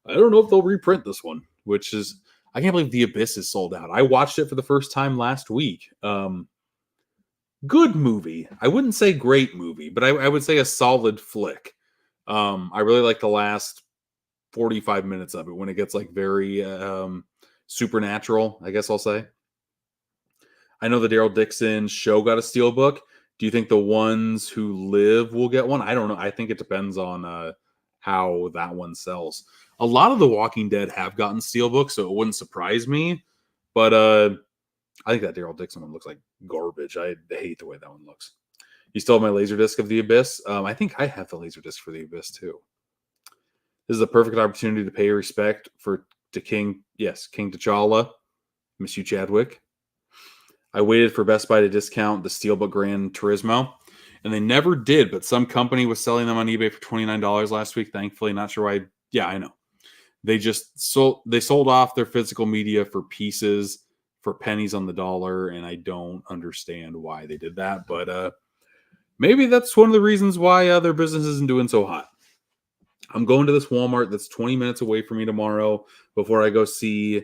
Speaker 1: I don't know if they'll reprint this one, which is... I can't believe The Abyss is sold out. I watched it for the first time last week. Good movie. I wouldn't say great movie, but I would say a solid flick. I really like the last 45 minutes of it when it gets like very supernatural, I guess I'll say. I know the Daryl Dixon show got a Steelbook. Do you think the ones who live will get one? I don't know. I think it depends on how that one sells. A lot of the Walking Dead have gotten Steelbooks, so it wouldn't surprise me. But I think that Daryl Dixon one looks like garbage. I hate the way that one looks. You still have my Laserdisc of The Abyss? I think I have the Laserdisc for The Abyss, too. This is a perfect opportunity to pay respect to King T'Challa. Miss you, Chadwick. I waited for Best Buy to discount the Steelbook Gran Turismo, and they never did, but some company was selling them on eBay for $29 last week, thankfully. Not sure why. Yeah, I know. They sold off their physical media for pieces for pennies on the dollar, and I don't understand why they did that, but maybe that's one of the reasons why their business isn't doing so hot. I'm going to this Walmart that's 20 minutes away from me tomorrow before I go see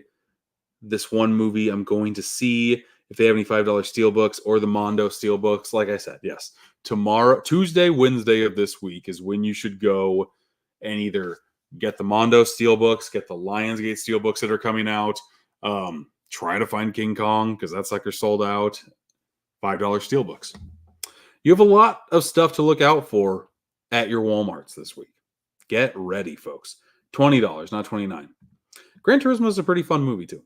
Speaker 1: this one movie. I'm going to see if they have any $5 Steelbooks or the Mondo Steelbooks. Like I said, yes, tomorrow, Tuesday, Wednesday of this week is when you should go and either get the Mondo Steelbooks, get the Lionsgate Steelbooks that are coming out. Try to find King Kong because that sucker sold out. $5 Steelbooks. You have a lot of stuff to look out for at your Walmarts this week. Get ready, folks. $20, not $29. Gran Turismo is a pretty fun movie, too.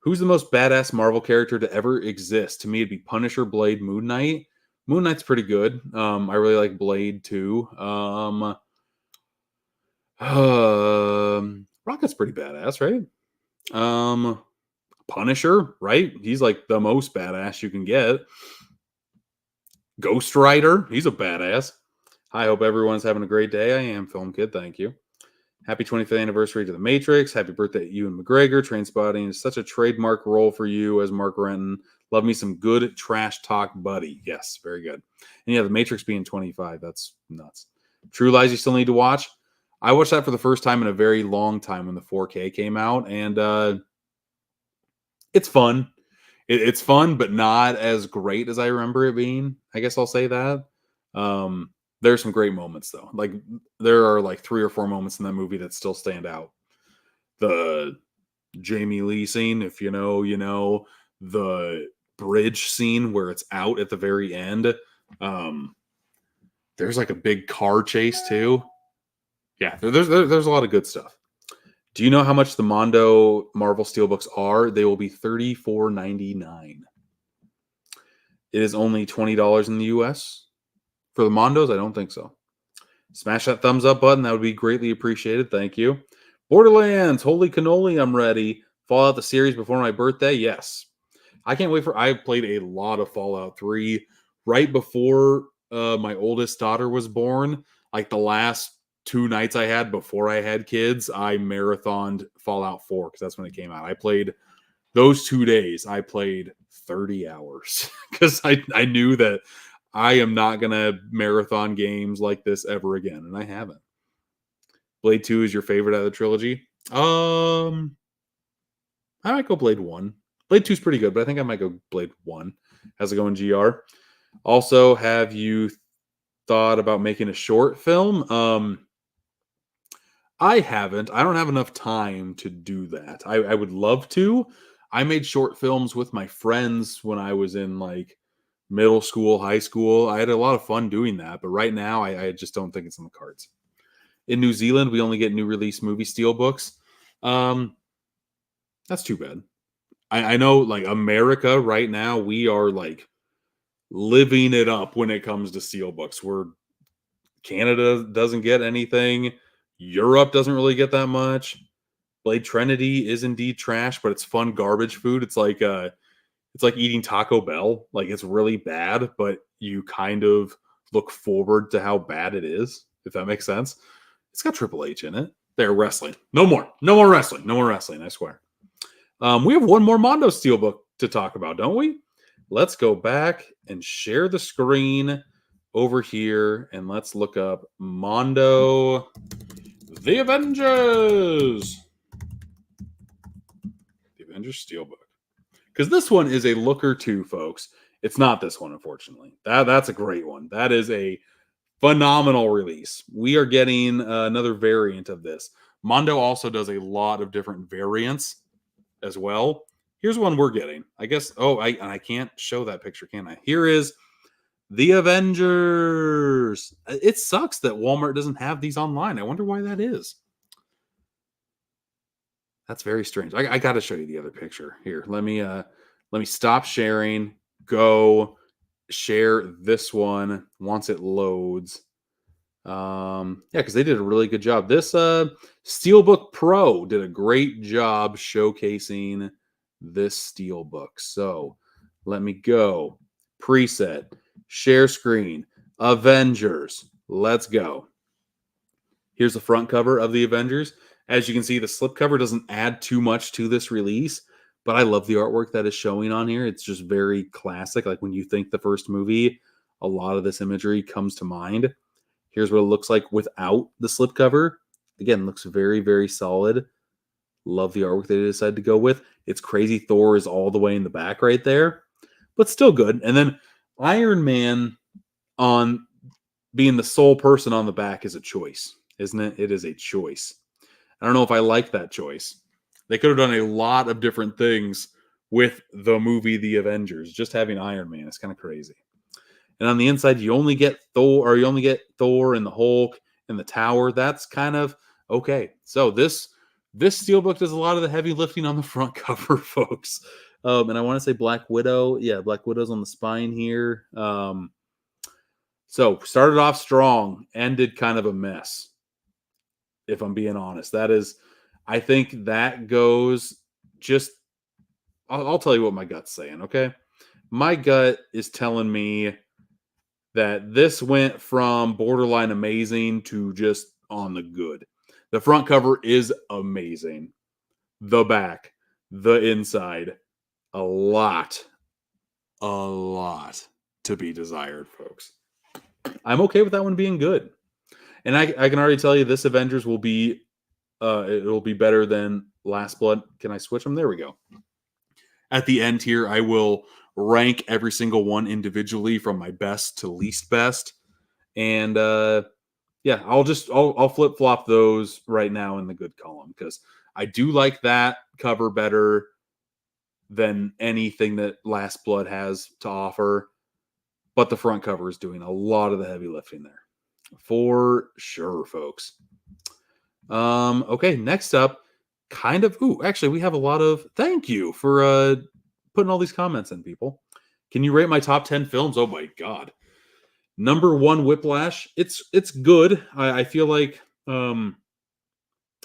Speaker 1: Who's the most badass Marvel character to ever exist? To me, it'd be Punisher, Blade, Moon Knight. Moon Knight's pretty good. I really like Blade, too. Rocket's pretty badass, right? Punisher, right? He's like the most badass you can get. Ghost Rider, he's a badass. I hope everyone's having a great day. I am Film Kid, thank you. Happy 25th anniversary to The Matrix. Happy birthday to Ewan McGregor. Trainspotting is such a trademark role for you as Mark Renton. Love me some good trash talk, buddy. Yes, very good. And yeah, The Matrix being 25, that's nuts. True Lies you still need to watch. I watched that for the first time in a very long time when the 4K came out, and it's fun. It's fun, but not as great as I remember it being. I guess I'll say that. There's some great moments, though. Like, there are like 3 or 4 moments in that movie that still stand out. The Jamie Lee scene, if you know, you know. The bridge scene where it's out at the very end. There's like a big car chase, too. Yeah, there's a lot of good stuff. Do you know how much the Mondo Marvel Steelbooks are? They will be $34.99. It is only $20 in the US. For the Mondos, I don't think so. Smash that thumbs up button. That would be greatly appreciated. Thank you. Borderlands, holy cannoli, I'm ready. Fallout the series before my birthday? Yes. I can't wait for. I played a lot of Fallout 3 right before my oldest daughter was born. Like the last 2 nights I had before I had kids, I marathoned Fallout 4 because that's when it came out. I played those 2 days. I played 30 hours because I knew that I am not gonna marathon games like this ever again, and I haven't. Blade 2 is your favorite out of the trilogy? I might go Blade 1. Blade 2 is pretty good, but I think I might go Blade 1. How's it going, GR? Also, have you thought about making a short film? I haven't. I don't have enough time to do that. I would love to. I made short films with my friends when I was in like middle school, high school. I had a lot of fun doing that, but right now I just don't think it's on the cards. In New Zealand, we only get new release movie steelbooks. That's too bad. I know, like America right now, we are like living it up when it comes to steelbooks. Canada doesn't get anything. Europe doesn't really get that much. Blade Trinity is indeed trash, but it's fun garbage food. It's like eating Taco Bell. Like it's really bad, but you kind of look forward to how bad it is, if that makes sense. It's got Triple H in it. They're wrestling. No more wrestling. No more wrestling, I swear. We have one more Mondo Steelbook to talk about, don't we? Let's go back and share the screen over here, and let's look up Mondo The Avengers. The Avengers Steelbook. Because this one is a looker too, folks. It's not this one, unfortunately. That's a great one. That is a phenomenal release. We are getting another variant of this. Mondo also does a lot of different variants as well. Here's one we're getting. I guess. Oh, I can't show that picture, can I? Here is The Avengers. It sucks that Walmart doesn't have these online. I wonder why that is. That's very strange. I got to show you the other picture. Here, let me stop sharing. Go share this one once it loads. Yeah, because they did a really good job. This Steelbook Pro did a great job showcasing this Steelbook. So let me go. Preset, share screen, Avengers. Let's go. Here's the front cover of the Avengers. As you can see, the slipcover doesn't add too much to this release, but I love the artwork that is showing on here. It's just very classic. Like when you think the first movie, a lot of this imagery comes to mind. Here's what it looks like without the slipcover. Again, looks very, very solid. Love the artwork they decided to go with. It's crazy Thor is all the way in the back right there, but still good. And then Iron Man on being the sole person on the back is a choice, isn't it? It is a choice. I don't know if I like that choice. They could have done a lot of different things with the movie The Avengers. Just having Iron Man is kind of crazy. And on the inside, you only get Thor and the Hulk and the Tower. That's kind of okay. So this Steelbook does a lot of the heavy lifting on the front cover, folks. And I want to say Black Widow. Yeah, Black Widow's on the spine here. So started off strong, ended kind of a mess. If I'm being honest, I think that goes just, I'll tell you what my gut's saying, okay? My gut is telling me that this went from borderline amazing to just on the good. The front cover is amazing. The back, the inside, a lot to be desired, folks. I'm okay with that one being good. And I can already tell you this Avengers will be it'll be better than Last Blood. Can I switch them? There we go. At the end here, I will rank every single one individually from my best to least best. And yeah, I'll flip-flop those right now in the good column because I do like that cover better than anything that Last Blood has to offer. But the front cover is doing a lot of the heavy lifting there. For sure, folks. Okay, next up, actually, we have a lot of thank you for putting all these comments in, people. Can you rate my top 10 films? Oh my god. Number 1, Whiplash. It's good. I feel like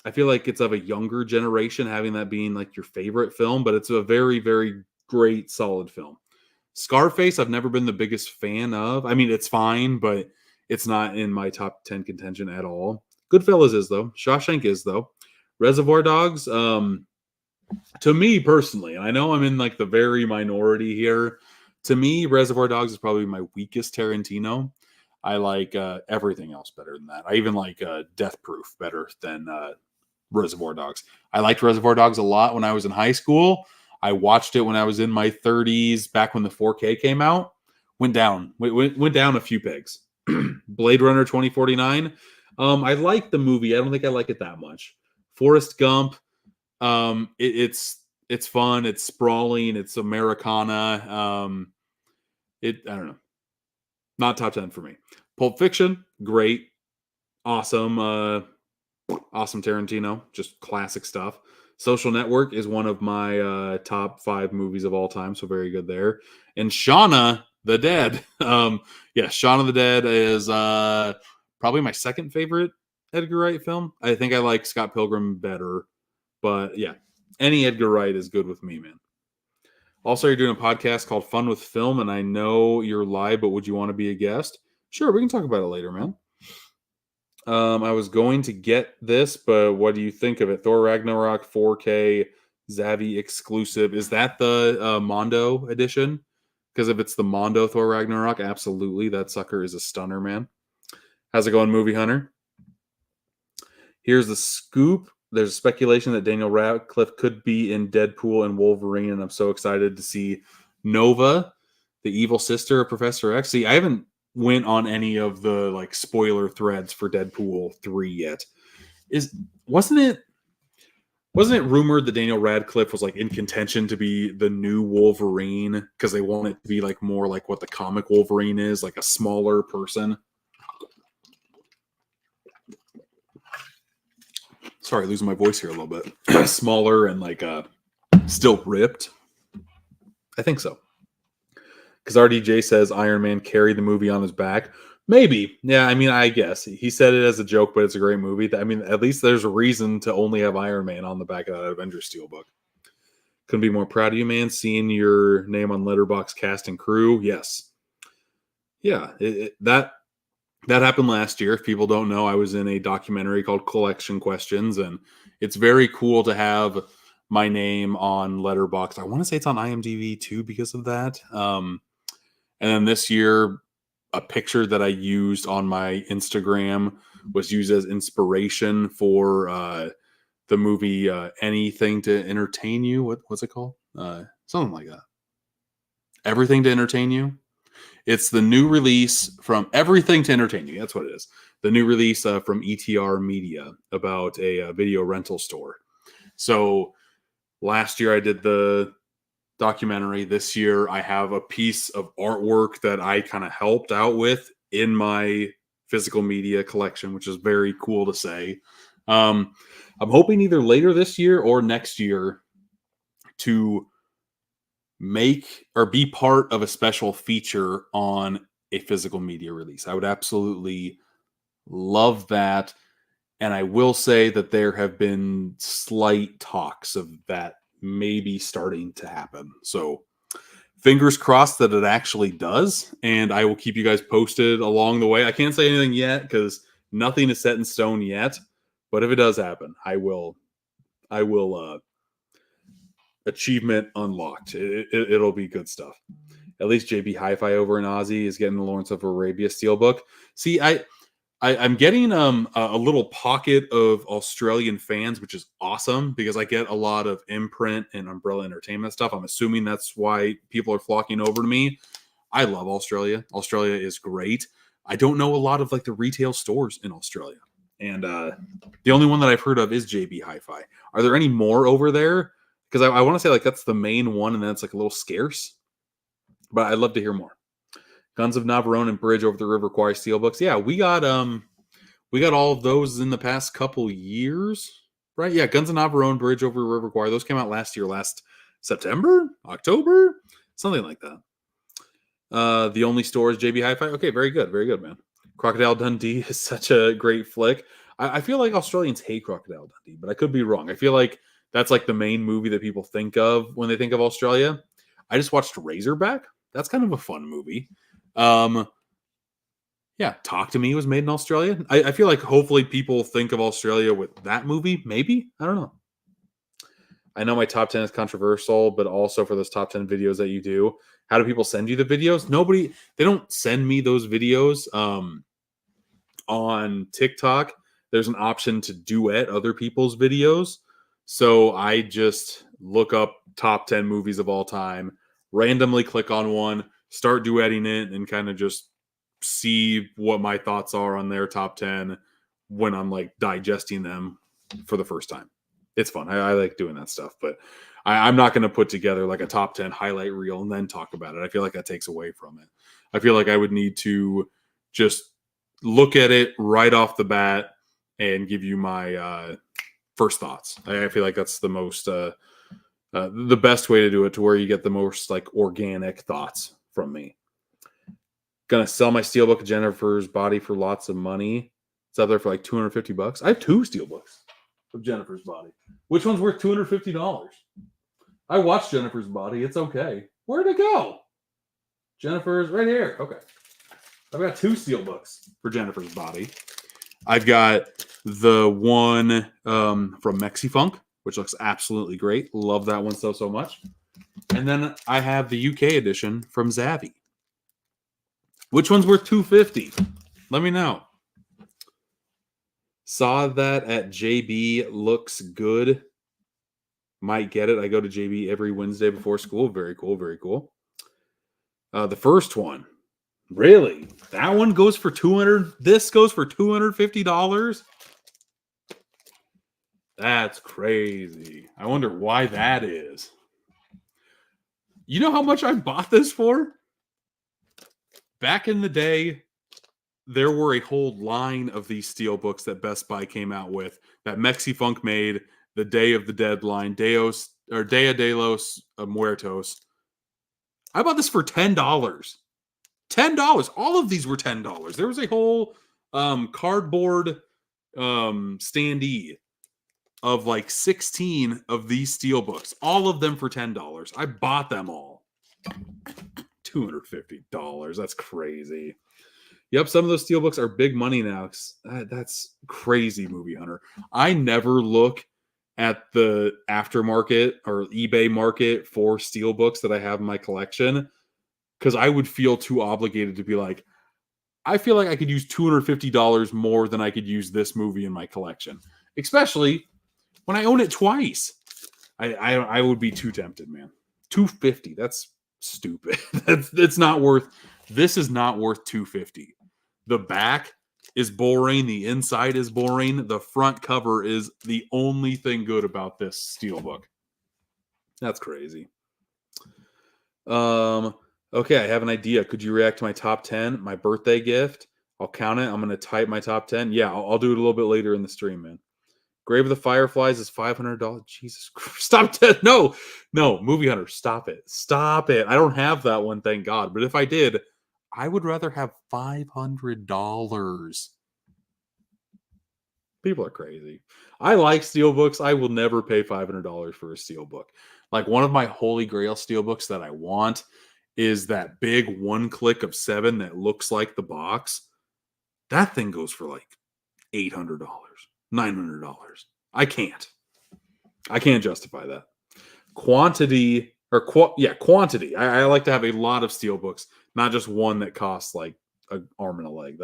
Speaker 1: I feel like it's of a younger generation having that being like your favorite film, but it's a very, very great, solid film. Scarface, I've never been the biggest fan of. I mean, it's fine, but it's not in my top 10 contention at all. Goodfellas is, though. Shawshank is, though. Reservoir Dogs, to me personally, and I know I'm in like the very minority here, to me, Reservoir Dogs is probably my weakest Tarantino. I like everything else better than that. I even like Death Proof better than Reservoir Dogs. I liked Reservoir Dogs a lot when I was in high school. I watched it when I was in my 30s, back when the 4K came out. Went down a few pegs. Blade Runner 2049. I like the movie. I don't think I like it that much. Forrest Gump. It's fun. It's sprawling. It's Americana. I don't know. Not top 10 for me. Pulp Fiction, great, awesome, awesome Tarantino, just classic stuff. Social Network is one of my top 5 movies of all time, so very good there. And Shaun of the Dead, Shaun of the Dead is probably my second favorite Edgar Wright film. I think I like Scott Pilgrim better, but yeah, any Edgar Wright is good with me, man. Also, you're doing a podcast called Fun with Film, and I know you're live, but would you want to be a guest? Sure, we can talk about it later, man. I was going to get this, but what do you think of it? Thor Ragnarok 4K Zavi exclusive. Is that the Mondo edition? Because if it's the Mondo Thor Ragnarok, absolutely. That sucker is a stunner, man. How's it going, Movie Hunter? Here's the scoop. There's speculation that Daniel Radcliffe could be in Deadpool and Wolverine, and I'm so excited to see Nova, the evil sister of Professor X. See, I haven't went on any of the like spoiler threads for Deadpool 3 yet. Wasn't it rumored that Daniel Radcliffe was like in contention to be the new Wolverine because they want it to be like more like what the comic Wolverine is, like a smaller person? Sorry, losing my voice here a little bit. Smaller and like still ripped. I think so. Because RDJ says Iron Man carried the movie on his back. Maybe. Yeah, I mean, I guess. He said it as a joke, but it's a great movie. I mean, at least there's a reason to only have Iron Man on the back of that Avengers Steelbook. Couldn't be more proud of you, man. Seeing your name on Letterboxd cast and crew. Yes. Yeah, that happened last year. If people don't know, I was in a documentary called Collection Questions, and it's very cool to have my name on Letterboxd. I want to say it's on IMDb too because of that. And then this year, a picture that I used on my Instagram was used as inspiration for the movie Anything to Entertain You. What's it called? Something like that. Everything to Entertain You. It's the new release from Everything to Entertain You. That's what it is. The new release from ETR Media about a video rental store. So last year I did the documentary. This year I have a piece of artwork that I kind of helped out with in my physical media collection, which is very cool to say. I'm hoping either later this year or next year to make or be part of a special feature on a physical media release. I would absolutely love that. And I will say that there have been slight talks of that maybe starting to happen. So fingers crossed that it actually does. And I will keep you guys posted along the way. I can't say anything yet because nothing is set in stone yet. But if it does happen, I will achievement unlocked. It'll be good stuff. At least JB Hi-Fi over in Aussie is getting the Lawrence of Arabia Steelbook. See, I'm getting a little pocket of Australian fans, which is awesome because I get a lot of Imprint and Umbrella Entertainment stuff. I'm assuming that's why people are flocking over to me. I love Australia. Australia is great. I don't know a lot of like the retail stores in Australia. And the only one that I've heard of is JB Hi-Fi. Are there any more over there? Because I want to say like that's the main one, and then it's like a little scarce. But I'd love to hear more. Guns of Navarone and Bridge Over the River Kwai Steelbooks. Yeah, we got all of those in the past couple years, right? Yeah, Guns of Navarone, Bridge Over the River Kwai. Those came out last September, October, something like that. The only store is JB Hi-Fi. Okay, very good, man. Crocodile Dundee is such a great flick. I feel like Australians hate Crocodile Dundee, but I could be wrong. I feel like that's like the main movie that people think of when they think of Australia. I just watched Razorback. That's kind of a fun movie. Yeah, Talk to Me was made in Australia. I feel like hopefully people think of Australia with that movie. Maybe. I don't know. I know my top 10 is controversial, but also for those top 10 videos that you do, how do people send you the videos? They don't send me those videos on TikTok. There's an option to duet other people's videos. So I just look up top 10 movies of all time, randomly click on one, start duetting it, and kind of just see what my thoughts are on their top 10 when I'm like digesting them for the first time. It's fun. I like doing that stuff, but I'm not going to put together like a top 10 highlight reel and then talk about it. I feel like that takes away from it. I feel like I would need to just look at it right off the bat and give you my first thoughts. I feel like that's the most, the best way to do it, to where you get the most like organic thoughts from me. Gonna sell my Steelbook of Jennifer's Body for lots of money. It's up there for like $250. I have 2 Steelbooks of Jennifer's Body. Which one's worth $250? I watched Jennifer's Body. It's okay. Where'd it go? Jennifer's right here. Okay. I've got 2 Steelbooks for Jennifer's Body. I've got the one from Mexifunk, which looks absolutely great. Love that one so much. And then I have the UK edition from Zavvi. Which one's worth $250? Let me know. Saw that at JB. Looks good. Might get it. I go to JB every Wednesday before school. Very cool. Very cool. The first one. Really? That one goes for $200. This goes for $250? That's crazy. I wonder why that is. You know how much I bought this for? Back in the day, there were a whole line of these Steelbooks that Best Buy came out with that Mexifunk made the day of the deadline, Dia de los Muertos. I bought this for $10. $10. All of these were $10. There was a whole cardboard standee of like 16 of these Steelbooks. All of them for $10. I bought them all. $250. That's crazy. Yep, some of those Steelbooks are big money now. That's crazy, Movie Hunter. I never look at the aftermarket or eBay market for Steelbooks that I have in my collection, because I would feel too obligated to be like, I feel like I could use $250 more than I could use this movie in my collection, especially when I own it twice. I would be too tempted, man. $250. That's stupid. That's not worth. This is not worth $250. The back is boring. The inside is boring. The front cover is the only thing good about this Steelbook. That's crazy. Okay, I have an idea. Could you react to my top 10? My birthday gift. I'll count it. I'm going to type my top 10. Yeah, I'll do it a little bit later in the stream, man. Grave of the Fireflies is $500. Jesus Christ. Stop that. No, Movie Hunter, stop it. Stop it. I don't have that one, thank God. But if I did, I would rather have $500. People are crazy. I like Steelbooks. I will never pay $500 for a Steelbook. Like, one of my holy grail Steelbooks that I want is that big one click of 7 that looks like the box. That thing goes for like $800, $900. I can't justify that. Quantity. Quantity. I like to have a lot of Steelbooks, not just one that costs like an arm and a leg.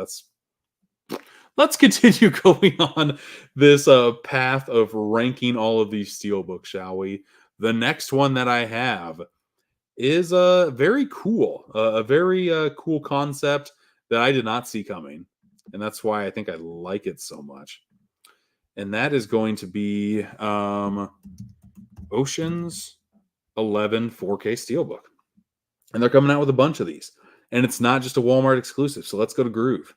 Speaker 1: Let's continue going on this path of ranking all of these Steelbooks, shall we? The next one that I have is very cool. A very cool concept that I did not see coming. And that's why I think I like it so much. And that is going to be Ocean's 11 4K Steelbook. And they're coming out with a bunch of these. And it's not just a Walmart exclusive. So let's go to Groove.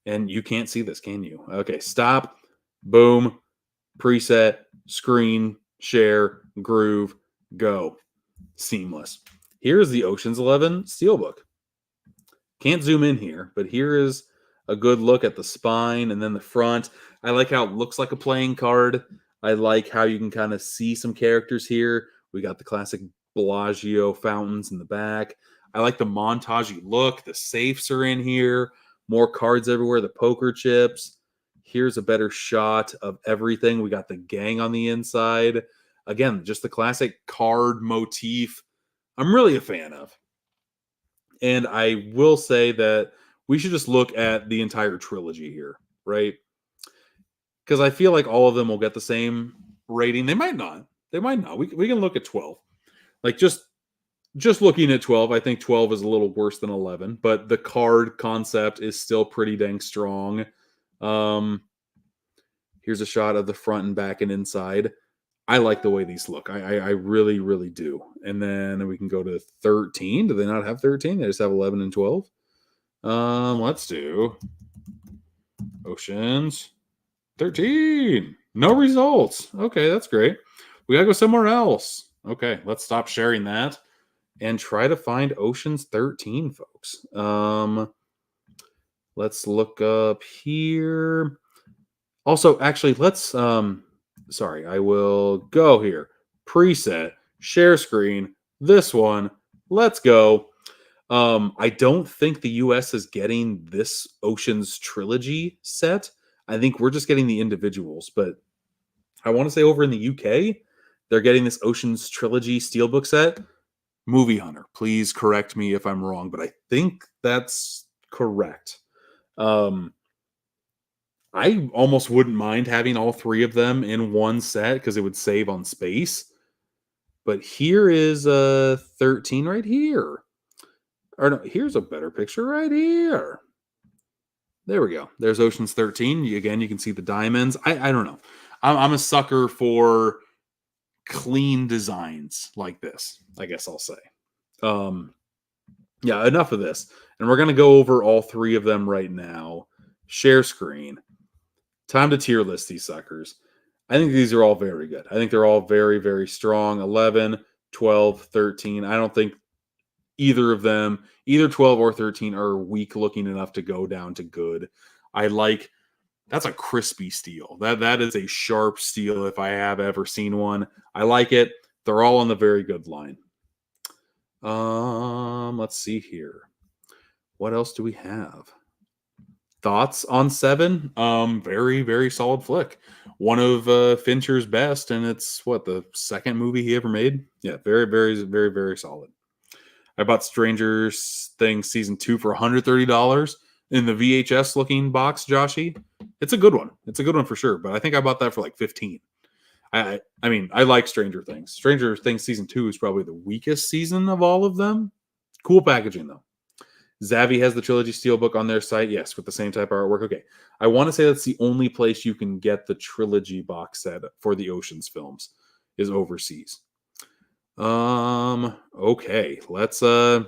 Speaker 1: And you can't see this, can you? Okay, stop, boom, preset, screen, share, Groove, go. Seamless. Here's the Ocean's 11 Steelbook. Can't zoom in here, but here is a good look at the spine and then the front. I like how it looks like a playing card. I like how you can kind of see some characters here. We got the classic Bellagio fountains in the back. I like the montage look. The safes are in here. More cards everywhere. The poker chips. Here's a better shot of everything. We got the gang on the inside. Again, just the classic card motif I'm really a fan of. And I will say that we should just look at the entire trilogy here, right? Because I feel like all of them will get the same rating. They might not. They might not. We can look at 12. Like just looking at 12, I think 12 is a little worse than 11, but the card concept is still pretty dang strong. Here's a shot of the front and back and inside. I like the way these look. I really, really do. And then we can go to 13. Do they not have 13? They just have 11 and 12. Let's do Oceans 13. No results. Okay, that's great. We gotta go somewhere else. Okay, let's stop sharing that and try to find Oceans 13, folks. Let's look up here. Also, actually, let's sorry, I will go here. Preset, share screen, this one. Let's go. I don't think the US is getting this Oceans trilogy set. I think we're just getting the individuals, but I want to say over in the UK, they're getting this Oceans trilogy steelbook set. Movie Hunter, please correct me if I'm wrong, but I think that's correct. I almost wouldn't mind having all three of them in one set because it would save on space. But here is 13 right here. Or no, here's a better picture right here. There we go. There's Ocean's 13. Again, you can see the diamonds. I don't know. I'm a sucker for clean designs like this, I guess I'll say. Yeah, enough of this. And we're going to go over all three of them right now. Share screen. Time to tier list these suckers. I think these are all very good. I think they're all very, very strong. 11, 12, 13. I don't think either of them, either 12 or 13, are weak looking enough to go down to good. I like, that's a crispy steel. That is a sharp steel if I have ever seen one. I like it. They're all on the very good line. Let's see here. What else do we have? Thoughts on 7? Very, very solid flick. One of Fincher's best, and it's the second movie he ever made. Yeah, very, very, very, very solid. I bought Stranger Things season 2 for $130 in the VHS looking box, Joshy. It's a good one. It's a good one for sure, but I think I bought that for like 15. I mean, I like Stranger Things. Stranger Things season 2 is probably the weakest season of all of them. Cool packaging though. Zavvi has the Trilogy Steelbook on their site. Yes, with the same type of artwork. Okay. I want to say that's the only place you can get the Trilogy box set for the Oceans films is overseas. Okay. Let's do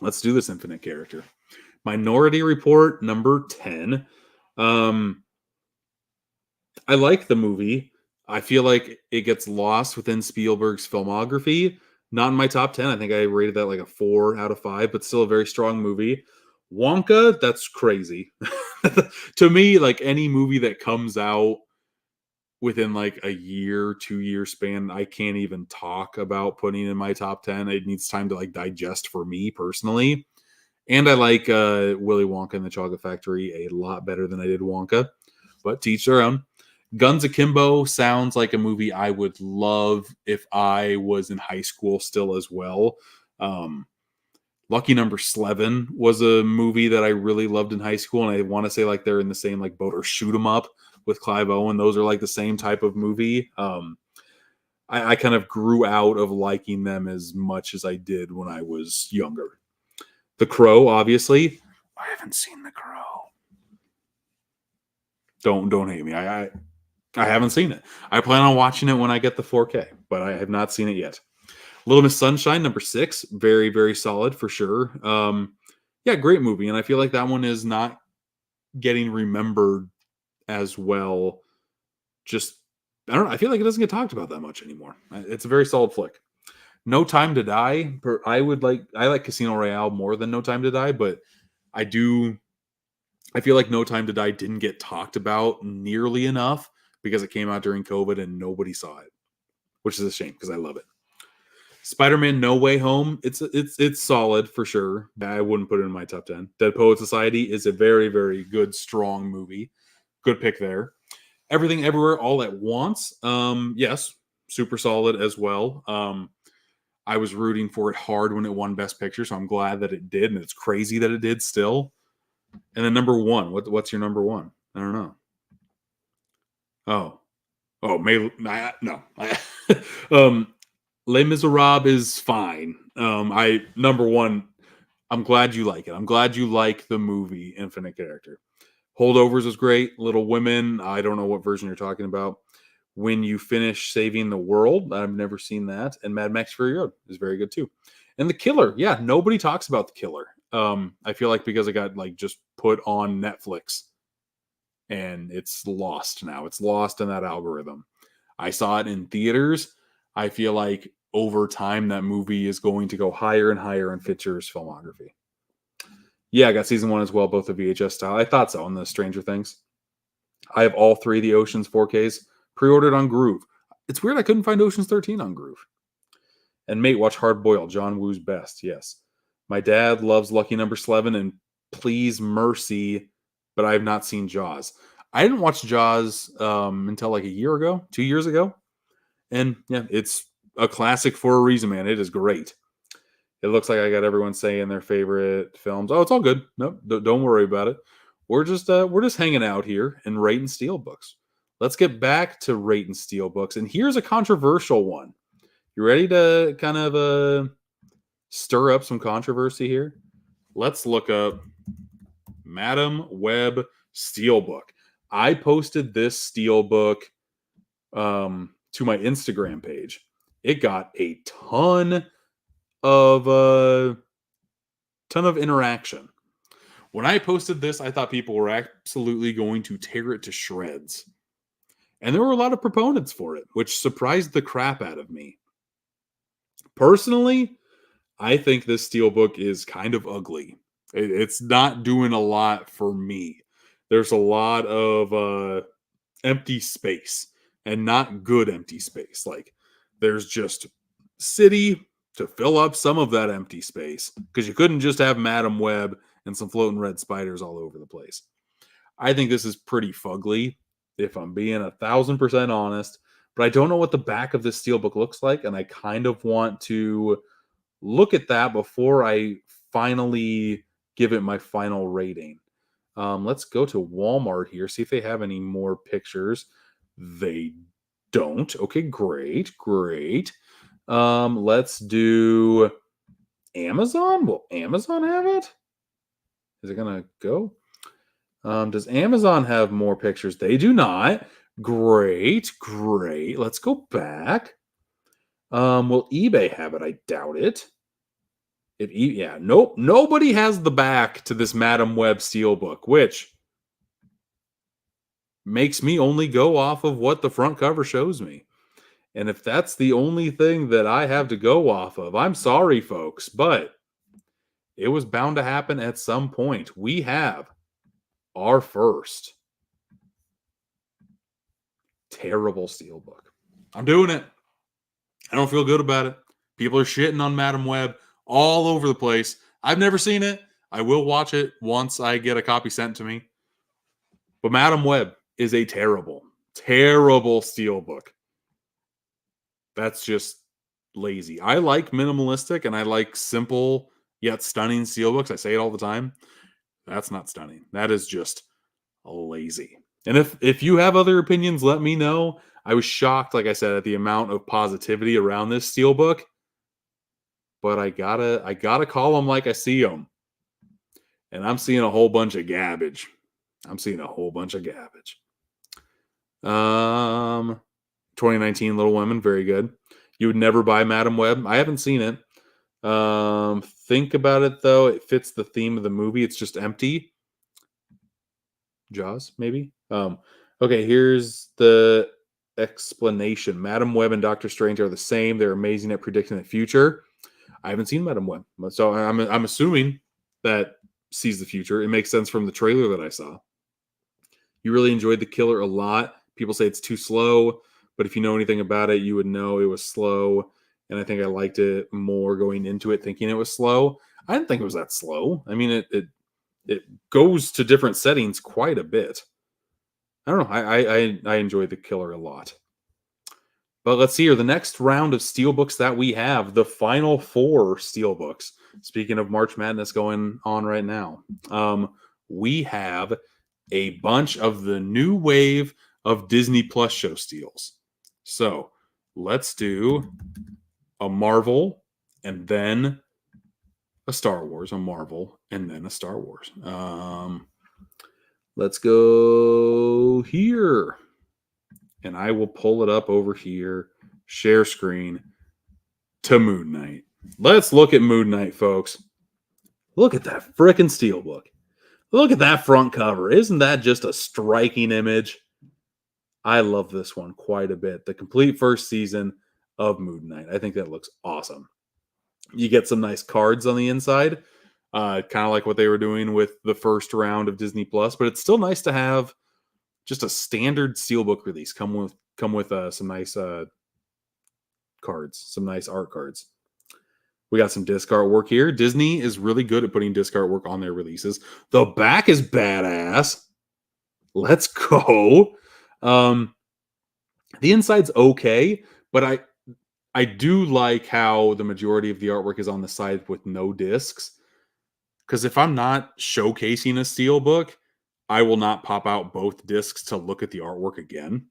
Speaker 1: this Infinite character. Minority Report number 10. I like the movie. I feel like it gets lost within Spielberg's filmography. Not in my top 10. I think I rated that like a 4 out of 5, but still a very strong movie. Wonka, that's crazy. To me, like any movie that comes out within like a year, 2-year span, I can't even talk about putting in my top 10. It needs time to like digest for me personally. And I like Willy Wonka and the Chocolate Factory a lot better than I did Wonka, but to each their own. Guns Akimbo sounds like a movie I would love if I was in high school still as well. Lucky Number 11 was a movie that I really loved in high school, and I want to say like they're in the same like boat, or Shoot 'Em Up with Clive Owen. Those are like the same type of movie. I kind of grew out of liking them as much as I did when I was younger. The Crow, obviously. I haven't seen The Crow. Don't hate me. I haven't seen it. I plan on watching it when I get the 4K, but I have not seen it yet. Little Miss Sunshine, number 6. Very, very solid for sure. Yeah, great movie. And I feel like that one is not getting remembered as well. Just, I don't know. I feel like it doesn't get talked about that much anymore. It's a very solid flick. No Time to Die. I like Casino Royale more than No Time to Die, but I do I feel like No Time to Die didn't get talked about nearly enough because it came out during COVID and nobody saw it, which is a shame because I love it. Spider-Man No Way Home, it's solid for sure. I wouldn't put it in my top 10. Dead Poet Society is a very, very good, strong movie. Good pick there. Everything Everywhere All at Once. Yes, super solid as well. I was rooting for it hard when it won Best Picture, so I'm glad that it did, and it's crazy that it did still. And then number one, what's your number one? I don't know. No. Les Miserables is fine. I number one. I'm glad you like it. I'm glad you like the movie Infinite Character. Holdovers is great. Little Women. I don't know what version you're talking about. When You Finish Saving the World. I've never seen that. And Mad Max Fury Road is very good too. And The Killer. Yeah, nobody talks about The Killer. I feel like because it got like just put on Netflix and it's lost now. It's lost in that algorithm. I saw it in theaters. I feel like over time that movie is going to go higher and higher in Fincher's filmography. Yeah, I got season 1 as well, both the VHS style. I thought so on the Stranger Things. I have all 3 of the Oceans 4Ks pre-ordered on Groove. It's weird I couldn't find Oceans 13 on Groove. And mate, watch Hard Boiled, John Woo's best. Yes. My dad loves Lucky Number 11 and Please Mercy, but I have not seen Jaws. I didn't watch Jaws until like a year ago, 2 years ago. And yeah, it's a classic for a reason, man. It is great. It looks like I got everyone saying their favorite films. Oh, it's all good. Nope, don't worry about it. We're just hanging out here and rating Steelbooks. Let's get back to rating Steelbooks. And here's a controversial one. You ready to kind of stir up some controversy here? Let's look up Madam Web Steelbook. I posted this Steelbook to my Instagram page. It got a ton of interaction. When I posted this, I thought people were absolutely going to tear it to shreds. And there were a lot of proponents for it, which surprised the crap out of me. Personally, I think this Steelbook is kind of ugly. It's not doing a lot for me. There's a lot of empty space, and not good empty space. Like, there's just city to fill up some of that empty space, because you couldn't just have Madam Web and some floating red spiders all over the place. I think this is pretty fugly, if I'm being 1,000% honest, but I don't know what the back of this Steelbook looks like, and I kind of want to look at that before I finally give it my final rating. Let's go to Walmart here, see if they have any more pictures. They don't. Okay, great. Let's do Amazon. Will Amazon have it? Is it gonna go? Does Amazon have more pictures? They do not. Great. Let's go back. Will eBay have it? I doubt it. Nope. Nobody has the back to this Madam Web Steelbook, which makes me only go off of what the front cover shows me. And if that's the only thing that I have to go off of, I'm sorry, folks, but it was bound to happen at some point. We have our first terrible Steelbook. I'm doing it. I don't feel good about it. People are shitting on Madam Web all over the place. I've never seen it. I will watch it once I get a copy sent to me. But Madam Web is a terrible Steelbook. That's just lazy. I like minimalistic and I like simple yet stunning Steelbooks. I say it all the time. That's not stunning. That is just lazy. And if you have other opinions, let me know. I was shocked, like I said, at the amount of positivity around this Steelbook. But I gotta call them like I see them. And I'm seeing a whole bunch of garbage. 2019 Little Women, very good. You would never buy Madam Web. I haven't seen it. Think about it though. It fits the theme of the movie. It's just empty. Jaws, maybe. Okay, here's the explanation. Madam Web and Doctor Strange are the same. They're amazing at predicting the future. I haven't seen Madam Web, so I'm assuming that sees the future. It makes sense from the trailer that I saw. You really enjoyed the killer a lot. People say it's too slow, but if you know anything about it, you would know it was slow. And I think I liked it more going into it thinking it was slow. I didn't think it was that slow. I mean, it goes to different settings quite a bit. I don't know. I enjoyed the killer a lot. But let's see here. The next round of steelbooks that we have, the final 4 steelbooks. Speaking of March Madness going on right now, we have a bunch of the new wave of Disney Plus show steals. So let's do a Marvel and then a Star Wars, a Marvel and then a Star Wars. Let's go here. And I will pull it up over here, share screen to Moon Knight. Let's look at Moon Knight, folks. Look at that frickin' steelbook. Look at that front cover. Isn't that just a striking image? I love this one quite a bit. The complete first season of Moon Knight. I think that looks awesome. You get some nice cards on the inside, kind of like what they were doing with the first round of Disney Plus, but it's still nice to have just a standard steelbook release come with some nice cards, some nice art cards. We got some disc artwork here. Disney is really good at putting disc artwork on their releases. The back is badass. Let's go. The inside's okay, but I do like how the majority of the artwork is on the side with no discs. Because if I'm not showcasing a steelbook, I will not pop out both discs to look at the artwork again.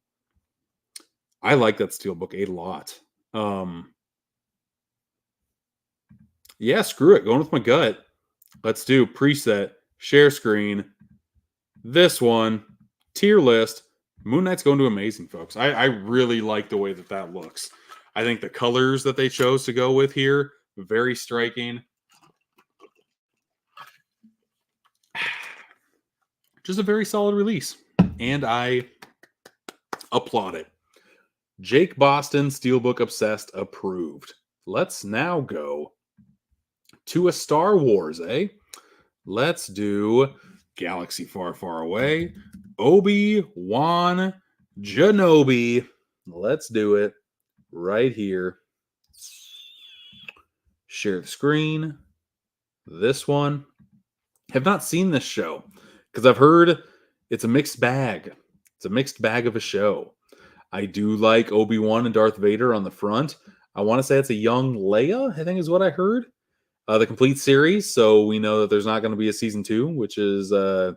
Speaker 1: I like that steelbook a lot. Yeah, screw it. Going with my gut. Let's do preset, share screen. This one, tier list. Moon Knight's going to amazing, folks. I really like the way that looks. I think the colors that they chose to go with here, very striking. Just a very solid release. And I applaud it. Jake Boston, Steelbook Obsessed, approved. Let's now go to a Star Wars, Let's do Galaxy Far, Far Away. Obi-Wan Kenobi. Let's do it right here. Share the screen. This one. Have not seen this show because I've heard it's a mixed bag. It's a mixed bag of a show. I do like Obi-Wan and Darth Vader on the front. I want to say it's a young Leia, I think is what I heard. The complete series, so we know that there's not going to be a season 2, which is, I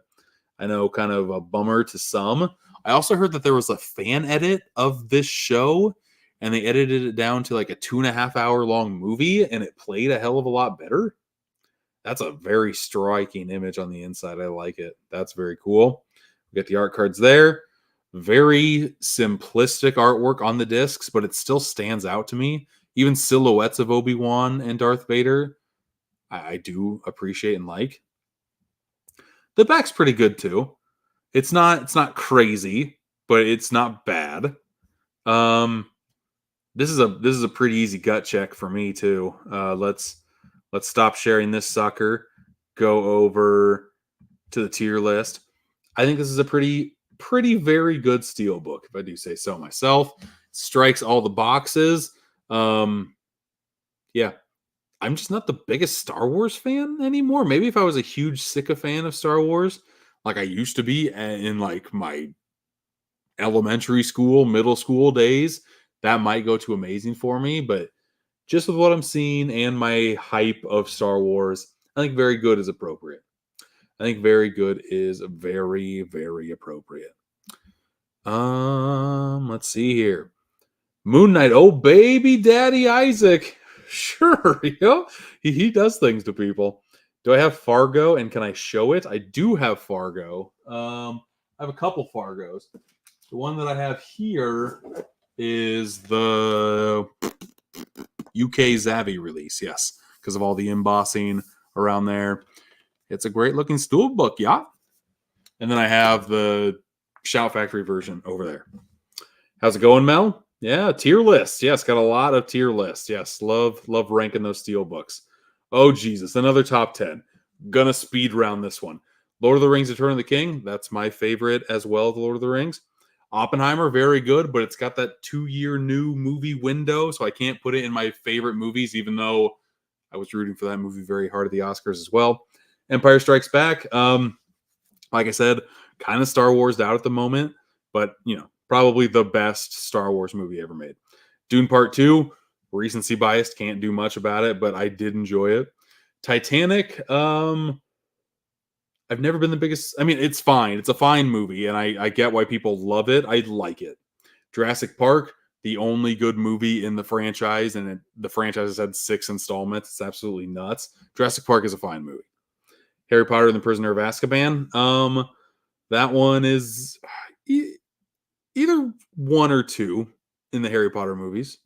Speaker 1: know, kind of a bummer to some. I also heard that there was a fan edit of this show, and they edited it down to like a 2.5 hour long movie, and it played a hell of a lot better. That's a very striking image on the inside. I like it. That's very cool. We got the art cards there. Very simplistic artwork on the discs, but it still stands out to me. Even silhouettes of Obi-Wan and Darth Vader, I do appreciate and like. The back's pretty good too. It's not crazy, but it's not bad. This is a pretty easy gut check for me too. Let's stop sharing this sucker. Go over to the tier list. I think this is a pretty very good steelbook, if I do say so myself. Strikes all the boxes. Yeah. I'm just not the biggest Star Wars fan anymore. Maybe if I was a huge sicka fan of Star Wars, like I used to be in like my elementary school, middle school days, that might go to amazing for me. But just with what I'm seeing and my hype of Star Wars, I think very good is appropriate. I think very good is very, very appropriate. Let's see here. Moon Knight. Oh, baby daddy Isaac. Sure, he does things to people. Do I have Fargo and can I show it? I do have Fargo. I have a couple Fargos. The one that I have here is the UK Zavvi release, yes, because of all the embossing around there. It's a great looking steelbook, yeah. And then I have the Shout Factory version over there. How's it going, Mel? Yeah, tier list. Yes, got a lot of tier lists. Yes, love ranking those steelbooks. Oh, Jesus, another top 10. Gonna speed round this one. Lord of the Rings: Return of the King. That's my favorite as well. The Lord of the Rings. Oppenheimer, very good, but it's got that 2-year new movie window, so I can't put it in my favorite movies, even though I was rooting for that movie very hard at the Oscars as well. Empire Strikes Back. Like I said, kind of Star Wars out at the moment, but probably the best Star Wars movie ever made. Dune Part 2, recency biased, can't do much about it, but I did enjoy it. Titanic, I've never been the biggest. I mean, it's fine. It's a fine movie, and I get why people love it. I like it. Jurassic Park, the only good movie in the franchise, and the franchise has had 6 installments. It's absolutely nuts. Jurassic Park is a fine movie. Harry Potter and the Prisoner of Azkaban. That one is either 1 or 2 in the Harry Potter movies.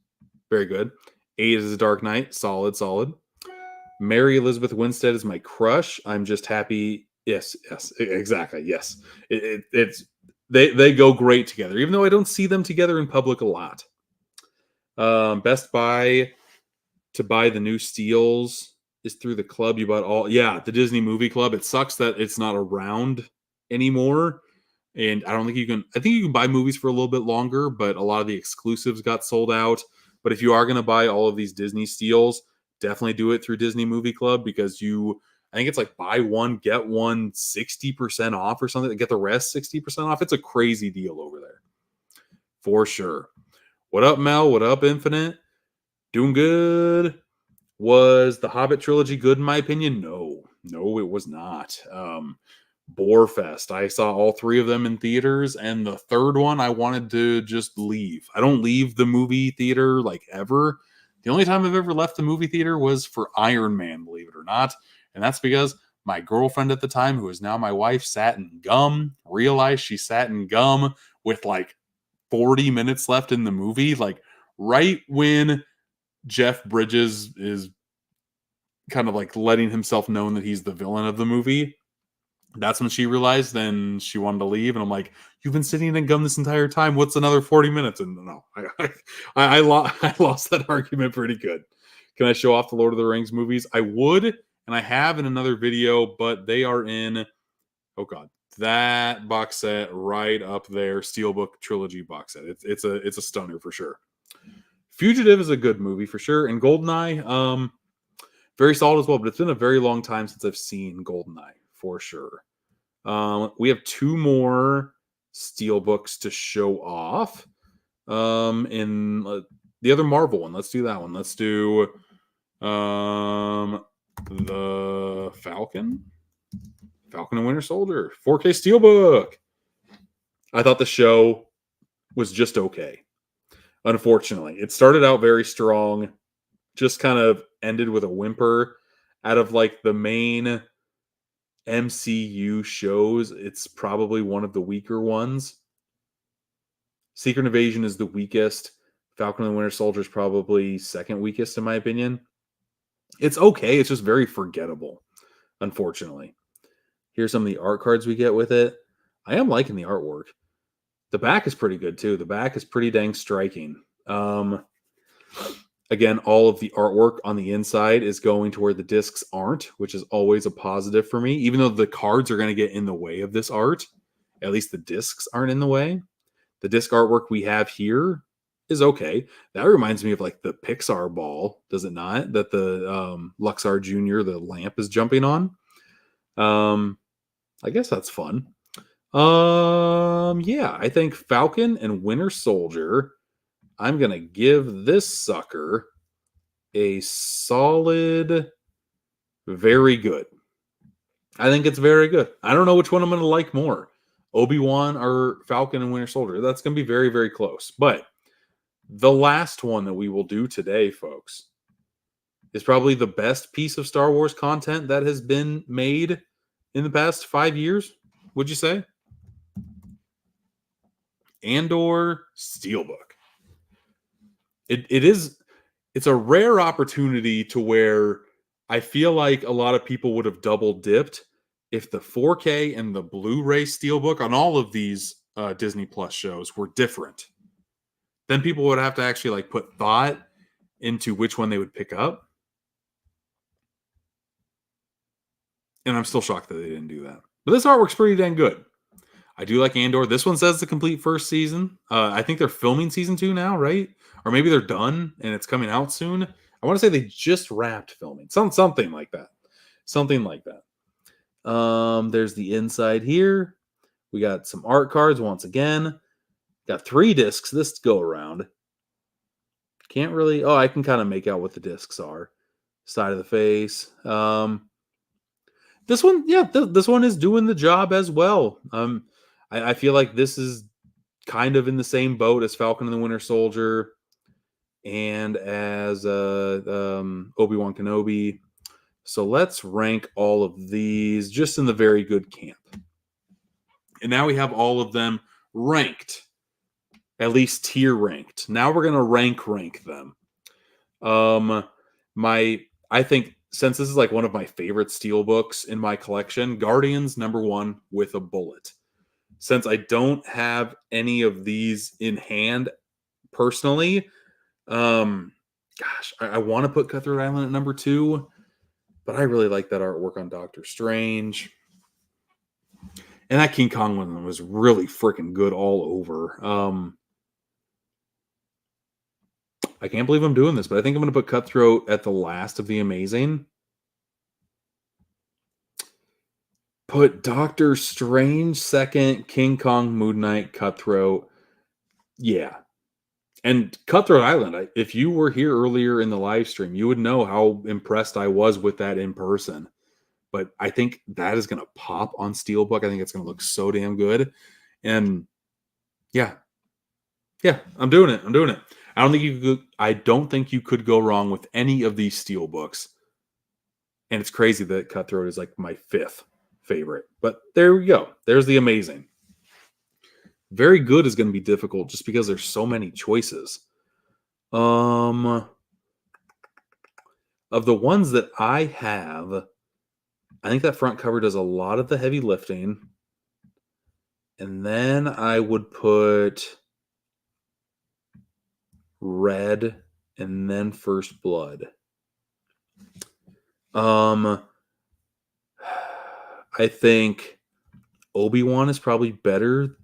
Speaker 1: Very good. 8 is The Dark Knight. Solid. Mary Elizabeth Winstead is my crush. I'm just happy. Yes, exactly. Yes. It's they go great together, even though I don't see them together in public a lot. Best Buy to buy the new Steels is through the club you bought all. Yeah, the Disney Movie Club. It sucks that it's not around anymore. And I don't think you can. I think you can buy movies for a little bit longer, but a lot of the exclusives got sold out. But if you are going to buy all of these Disney Steels, definitely do it through Disney Movie Club, because I think it's like buy one, get one 60% off or something. Get the rest 60% off. It's a crazy deal over there. For sure. What up, Mel? What up, Infinite? Doing good. Was the Hobbit trilogy good in my opinion? No, it was not. Borefest. I saw all 3 of them in theaters, and the third one I wanted to just leave. I don't leave the movie theater like ever. The only time I've ever left the movie theater was for Iron Man, believe it or not. And that's because my girlfriend at the time, who is now my wife, sat in gum, realized she sat in gum with like 40 minutes left in the movie. Like right when Jeff Bridges is kind of like letting himself known that he's the villain of the movie, that's when she realized. Then she wanted to leave, and I'm like, "You've been sitting in gum this entire time. What's another 40 minutes?" And no, I lost that argument pretty good. Can I show off the Lord of the Rings movies? I would, and I have in another video, but they are in. Oh God, that box set right up there, Steelbook Trilogy box set. It's a stunner for sure. Fugitive is a good movie for sure, and Goldeneye, very solid as well. But it's been a very long time since I've seen Goldeneye for sure. We have 2 more Steelbooks to show off. In the other Marvel one, let's do that one. Let's do the Falcon and Winter Soldier 4K Steelbook. I thought the show was just okay. Unfortunately, it started out very strong, just kind of ended with a whimper. Out of like the main MCU shows, it's probably one of the weaker ones. Secret Invasion is the weakest. Falcon and Winter Soldier is probably second weakest in my opinion. It's okay. It's just very forgettable, unfortunately. Here's some of the art cards we get with it. I am liking the artwork. The back is pretty good too. The back is pretty dang striking. Again, all of the artwork on the inside is going to where the discs aren't, which is always a positive for me. Even though the cards are going to get in the way of this art, at least the discs aren't in the way. The disc artwork we have here is okay. That reminds me of like the Pixar ball, does it not? That the Luxar Jr., the lamp is jumping on. I guess that's fun. Yeah, I think Falcon and Winter Soldier, I'm going to give this sucker a solid, very good. I think it's very good. I don't know which one I'm going to like more, Obi-Wan or Falcon and Winter Soldier. That's going to be very, very close. But the last one that we will do today, folks, is probably the best piece of Star Wars content that has been made in the past 5 years, would you say? Andor Steelbook. It's a rare opportunity to where I feel like a lot of people would have double dipped if the 4K and the Blu-ray Steelbook on all of these Disney Plus shows were different. Then people would have to actually like put thought into which one they would pick up. And I'm still shocked that they didn't do that. But this artwork's pretty dang good. I do like Andor. This one says the complete first season. I think they're filming season 2 now, right? Or maybe they're done and it's coming out soon. I want to say they just wrapped filming. Something like that. Something like that. There's the inside here. We got some art cards once again. Got 3 discs this go around. Can't really... Oh, I can kind of make out what the discs are. Side of the face. This one, yeah, this one is doing the job as well. I feel like this is kind of in the same boat as Falcon and the Winter Soldier and as Obi-Wan Kenobi. So let's rank all of these just in the very good camp. And now we have all of them ranked, at least tier ranked. Now we're going to rank them. I think since this is like one of my favorite Steelbooks in my collection, Guardians #1 with a bullet. Since I don't have any of these in hand personally, I want to put Cutthroat Island at #2, but I really like that artwork on Doctor Strange. And that King Kong one was really freaking good all over. I can't believe I'm doing this, but I think I'm going to put Cutthroat at the last of the Amazing. Put Doctor Strange second, King Kong, Moon Knight, Cutthroat. Yeah. And Cutthroat Island, if you were here earlier in the live stream, you would know how impressed I was with that in person. But I think that is going to pop on Steelbook. I think it's going to look so damn good. And yeah, I'm doing it. I don't think you could go wrong with any of these Steelbooks. And it's crazy that Cutthroat is like my 5th favorite. But there we go. There's the Amazing. Very good is going to be difficult just because there's so many choices. Of the ones that I have, I think that front cover does a lot of the heavy lifting. And then I would put Red and then First Blood. I think Obi-Wan is probably better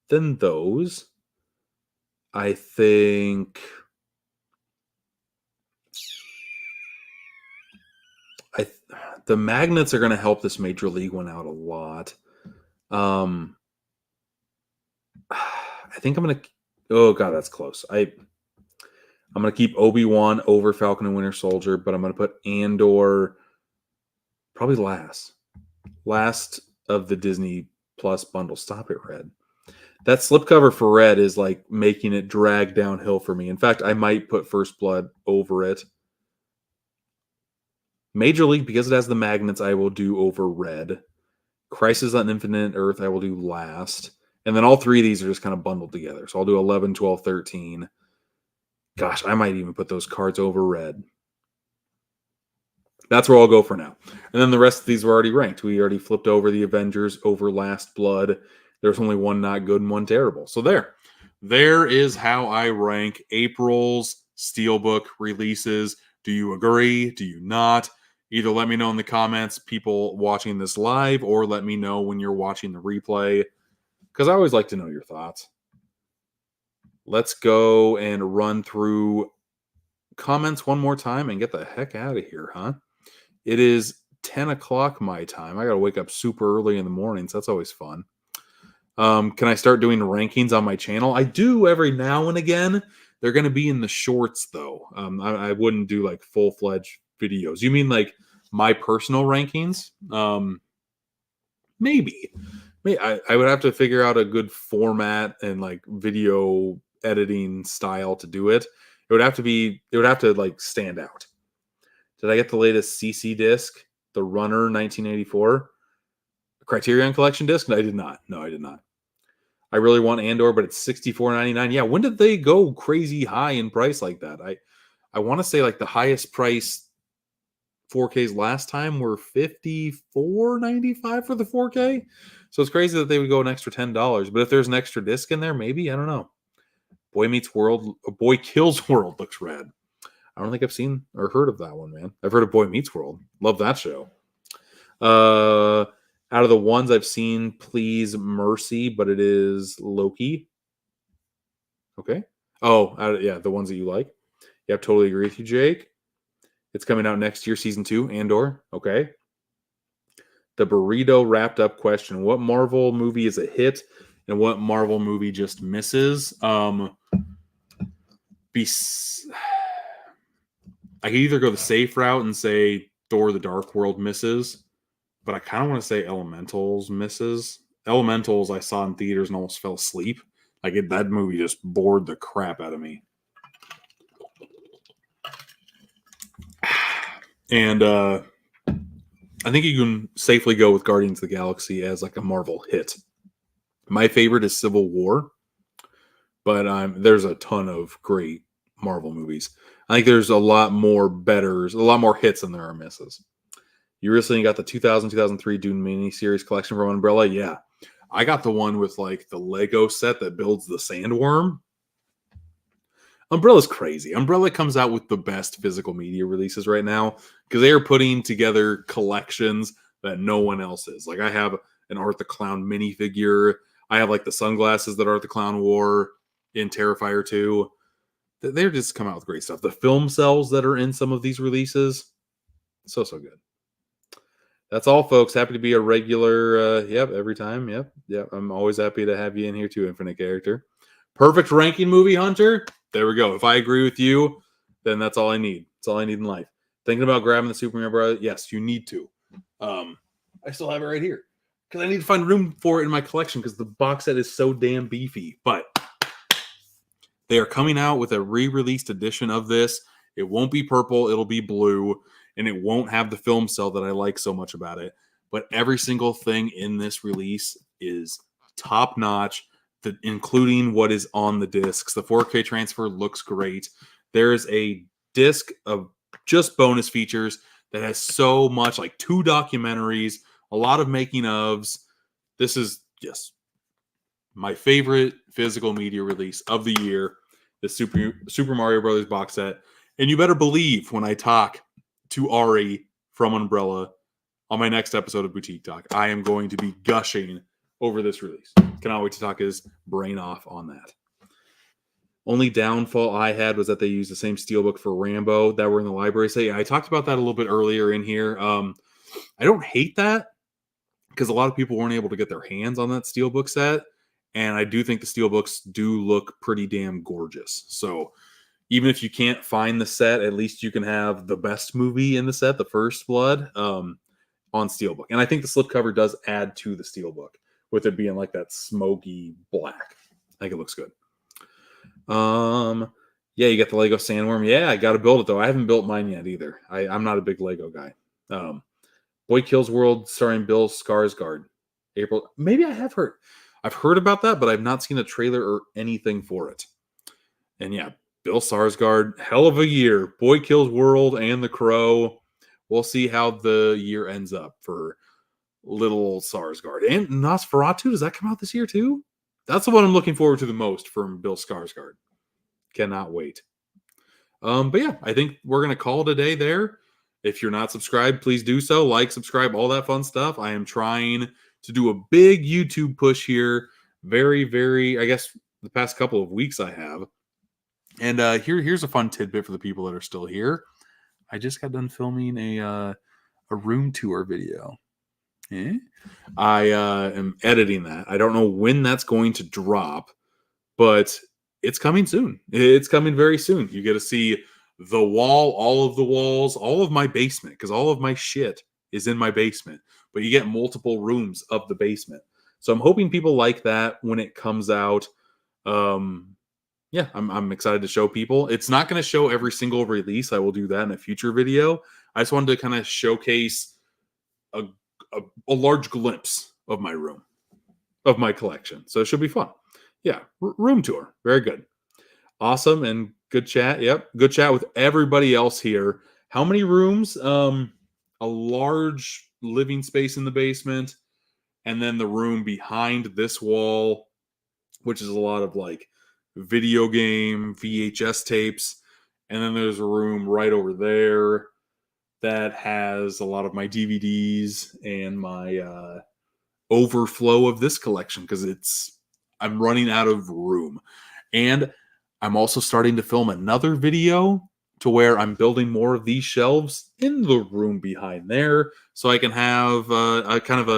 Speaker 1: than those. I think the magnets are going to help this Major League one out a lot. I think I'm going to... Oh, God, that's close. I'm going to keep Obi-Wan over Falcon and Winter Soldier, but I'm going to put Andor probably last. Last of the Disney Plus bundle. Stop it, Red. That slipcover for Red is like making it drag downhill for me. In fact, I might put First Blood over it. Major League, because it has the magnets, I will do over Red. Crisis on Infinite Earth, I will do last. And then all 3 of these are just kind of bundled together. So I'll do 11, 12, 13. Gosh, I might even put those cards over Red. That's where I'll go for now. And then the rest of these were already ranked. We already flipped over the Avengers over Last Blood. There's only one not good and one terrible. So there is how I rank April's Steelbook releases. Do you agree? Do you not? Either let me know in the comments, people watching this live, or let me know when you're watching the replay, because I always like to know your thoughts. Let's go and run through comments one more time and get the heck out of here, huh? It is 10 o'clock my time. I got to wake up super early in the morning, so that's always fun. Can I start doing rankings on my channel? I do every now and again. They're going to be in the shorts, though. I wouldn't do like full-fledged videos. You mean like my personal rankings? Maybe. I would have to figure out a good format and like video editing style to do it. It would have to like stand out. Did I get the latest CC disc, the Runner 1984 Criterion Collection disc? No, I did not. I really want Andor, but it's $64.99. Yeah, when did they go crazy high in price like that? I want to say like the highest price 4Ks last time were $54.95 for the 4K. So it's crazy that they would go an extra $10. But if there's an extra disc in there, maybe, I don't know. Boy Kills World looks rad. I don't think I've seen or heard of that one, man. I've heard of Boy Meets World. Love that show. Out of the ones I've seen, please mercy, but it is Loki. Okay. Oh, yeah, the ones that you like. Yep, totally agree with you, Jake. It's coming out next year, season 2, Andor. Okay. The burrito wrapped up question: what Marvel movie is a hit, and what Marvel movie just misses? I could either go the safe route and say Thor: The Dark World misses, but I kind of want to say Elementals misses. Elementals I saw in theaters and almost fell asleep. That movie just bored the crap out of me. And I think you can safely go with Guardians of the Galaxy as like a Marvel hit. My favorite is Civil War, but there's a ton of great Marvel movies. I think there's a lot more hits than there are misses. You recently got the 2000-2003 Dune miniseries collection from Umbrella? Yeah. I got the one with like the Lego set that builds the sandworm. Umbrella's crazy. Umbrella comes out with the best physical media releases right now because they are putting together collections that no one else is. Like I have an Art the Clown minifigure. I have like the sunglasses that Art the Clown wore in Terrifier 2. They're just come out with great stuff. The film cells that are in some of these releases, so good. That's all, folks. Happy to be a regular. Yep, every time. Yep. I'm always happy to have you in here too, Infinite Character. Perfect ranking movie, Hunter. There we go. If I agree with you, then that's all I need. That's all I need in life. Thinking about grabbing the Superman Brother? Yes, you need to. I still have it right here because I need to find room for it in my collection because the box set is so damn beefy. But they are coming out with a re-released edition of this. It won't be purple. It'll be blue. And it won't have the film cell that I like so much about it. But every single thing in this release is top-notch, including what is on the discs. The 4K transfer looks great. There's a disc of just bonus features that has so much, like 2 documentaries, a lot of making-ofs. This is just my favorite physical media release of the year, the Super Mario Brothers box set. And you better believe when I talk to Ari from Umbrella on my next episode of Boutique Talk, I am going to be gushing over this release. Cannot wait to talk his brain off on that. Only downfall I had was that they used the same steelbook for Rambo that were in the library. So yeah, I talked about that a little bit earlier in here. I don't hate that because a lot of people weren't able to get their hands on that steelbook set. And I do think the steelbooks do look pretty damn gorgeous. So even if you can't find the set, at least you can have the best movie in the set, The First Blood, on steelbook. And I think the slipcover does add to the steelbook with it being like that smoky black. I think it looks good. Yeah, you got the Lego Sandworm. Yeah, I got to build it though. I haven't built mine yet either. I'm not a big Lego guy. Boy Kills World starring Bill Skarsgård. April. Maybe I have heard. I've heard about that, but I've not seen a trailer or anything for it. And yeah, Bill Skarsgård, hell of a year. Boy Kills World and The Crow. We'll see how the year ends up for little old Skarsgård. And Nosferatu, does that come out this year too? That's the one I'm looking forward to the most from Bill Skarsgård. Cannot wait. But yeah, I think we're going to call it a day there. If you're not subscribed, please do so. Like, subscribe, all that fun stuff. I am trying to do a big YouTube push here. Very, very, I guess the past couple of weeks I have. And here's a fun tidbit for the people that are still here. I just got done filming a room tour video. I am editing that. I don't know when that's going to drop, but it's coming soon. It's coming very soon. You get to see the wall, all of the walls, all of my basement, because all of my shit is in my basement. But you get multiple rooms of the basement. So I'm hoping people like that when it comes out. Yeah, I'm excited to show people. It's not going to show every single release. I will do that in a future video. I just wanted to kind of showcase a large glimpse of my room, of my collection. So it should be fun. Yeah, room tour. Very good. Awesome and good chat. Yep, good chat with everybody else here. How many rooms? A large living space in the basement, and then the room behind this wall, which is a lot of like video game VHS tapes, and then there's a room right over there that has a lot of my DVDs and my overflow of this collection because I'm running out of room. And I'm also starting to film another video to where I'm building more of these shelves in the room behind there so I can have a kind of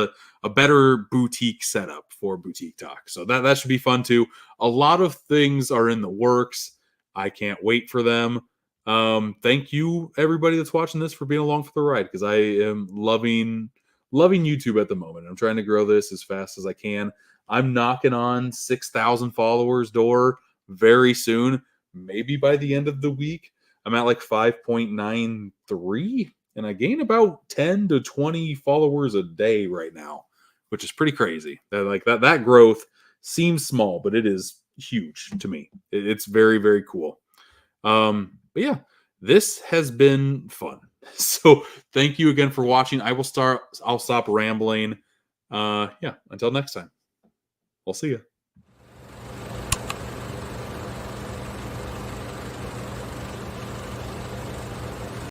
Speaker 1: a better boutique setup for Boutique Talk. So that should be fun too. A lot of things are in the works. I can't wait for them. Thank you everybody that's watching this for being along for the ride because I am loving YouTube at the moment. I'm trying to grow this as fast as I can. I'm knocking on 6,000 followers door very soon, maybe by the end of the week. I'm at like 5.93 and I gain about 10 to 20 followers a day right now, which is pretty crazy. That growth seems small, but it is huge to me. It's very, very cool. But yeah, this has been fun. So thank you again for watching. I'll stop rambling. Yeah, until next time. I'll see you.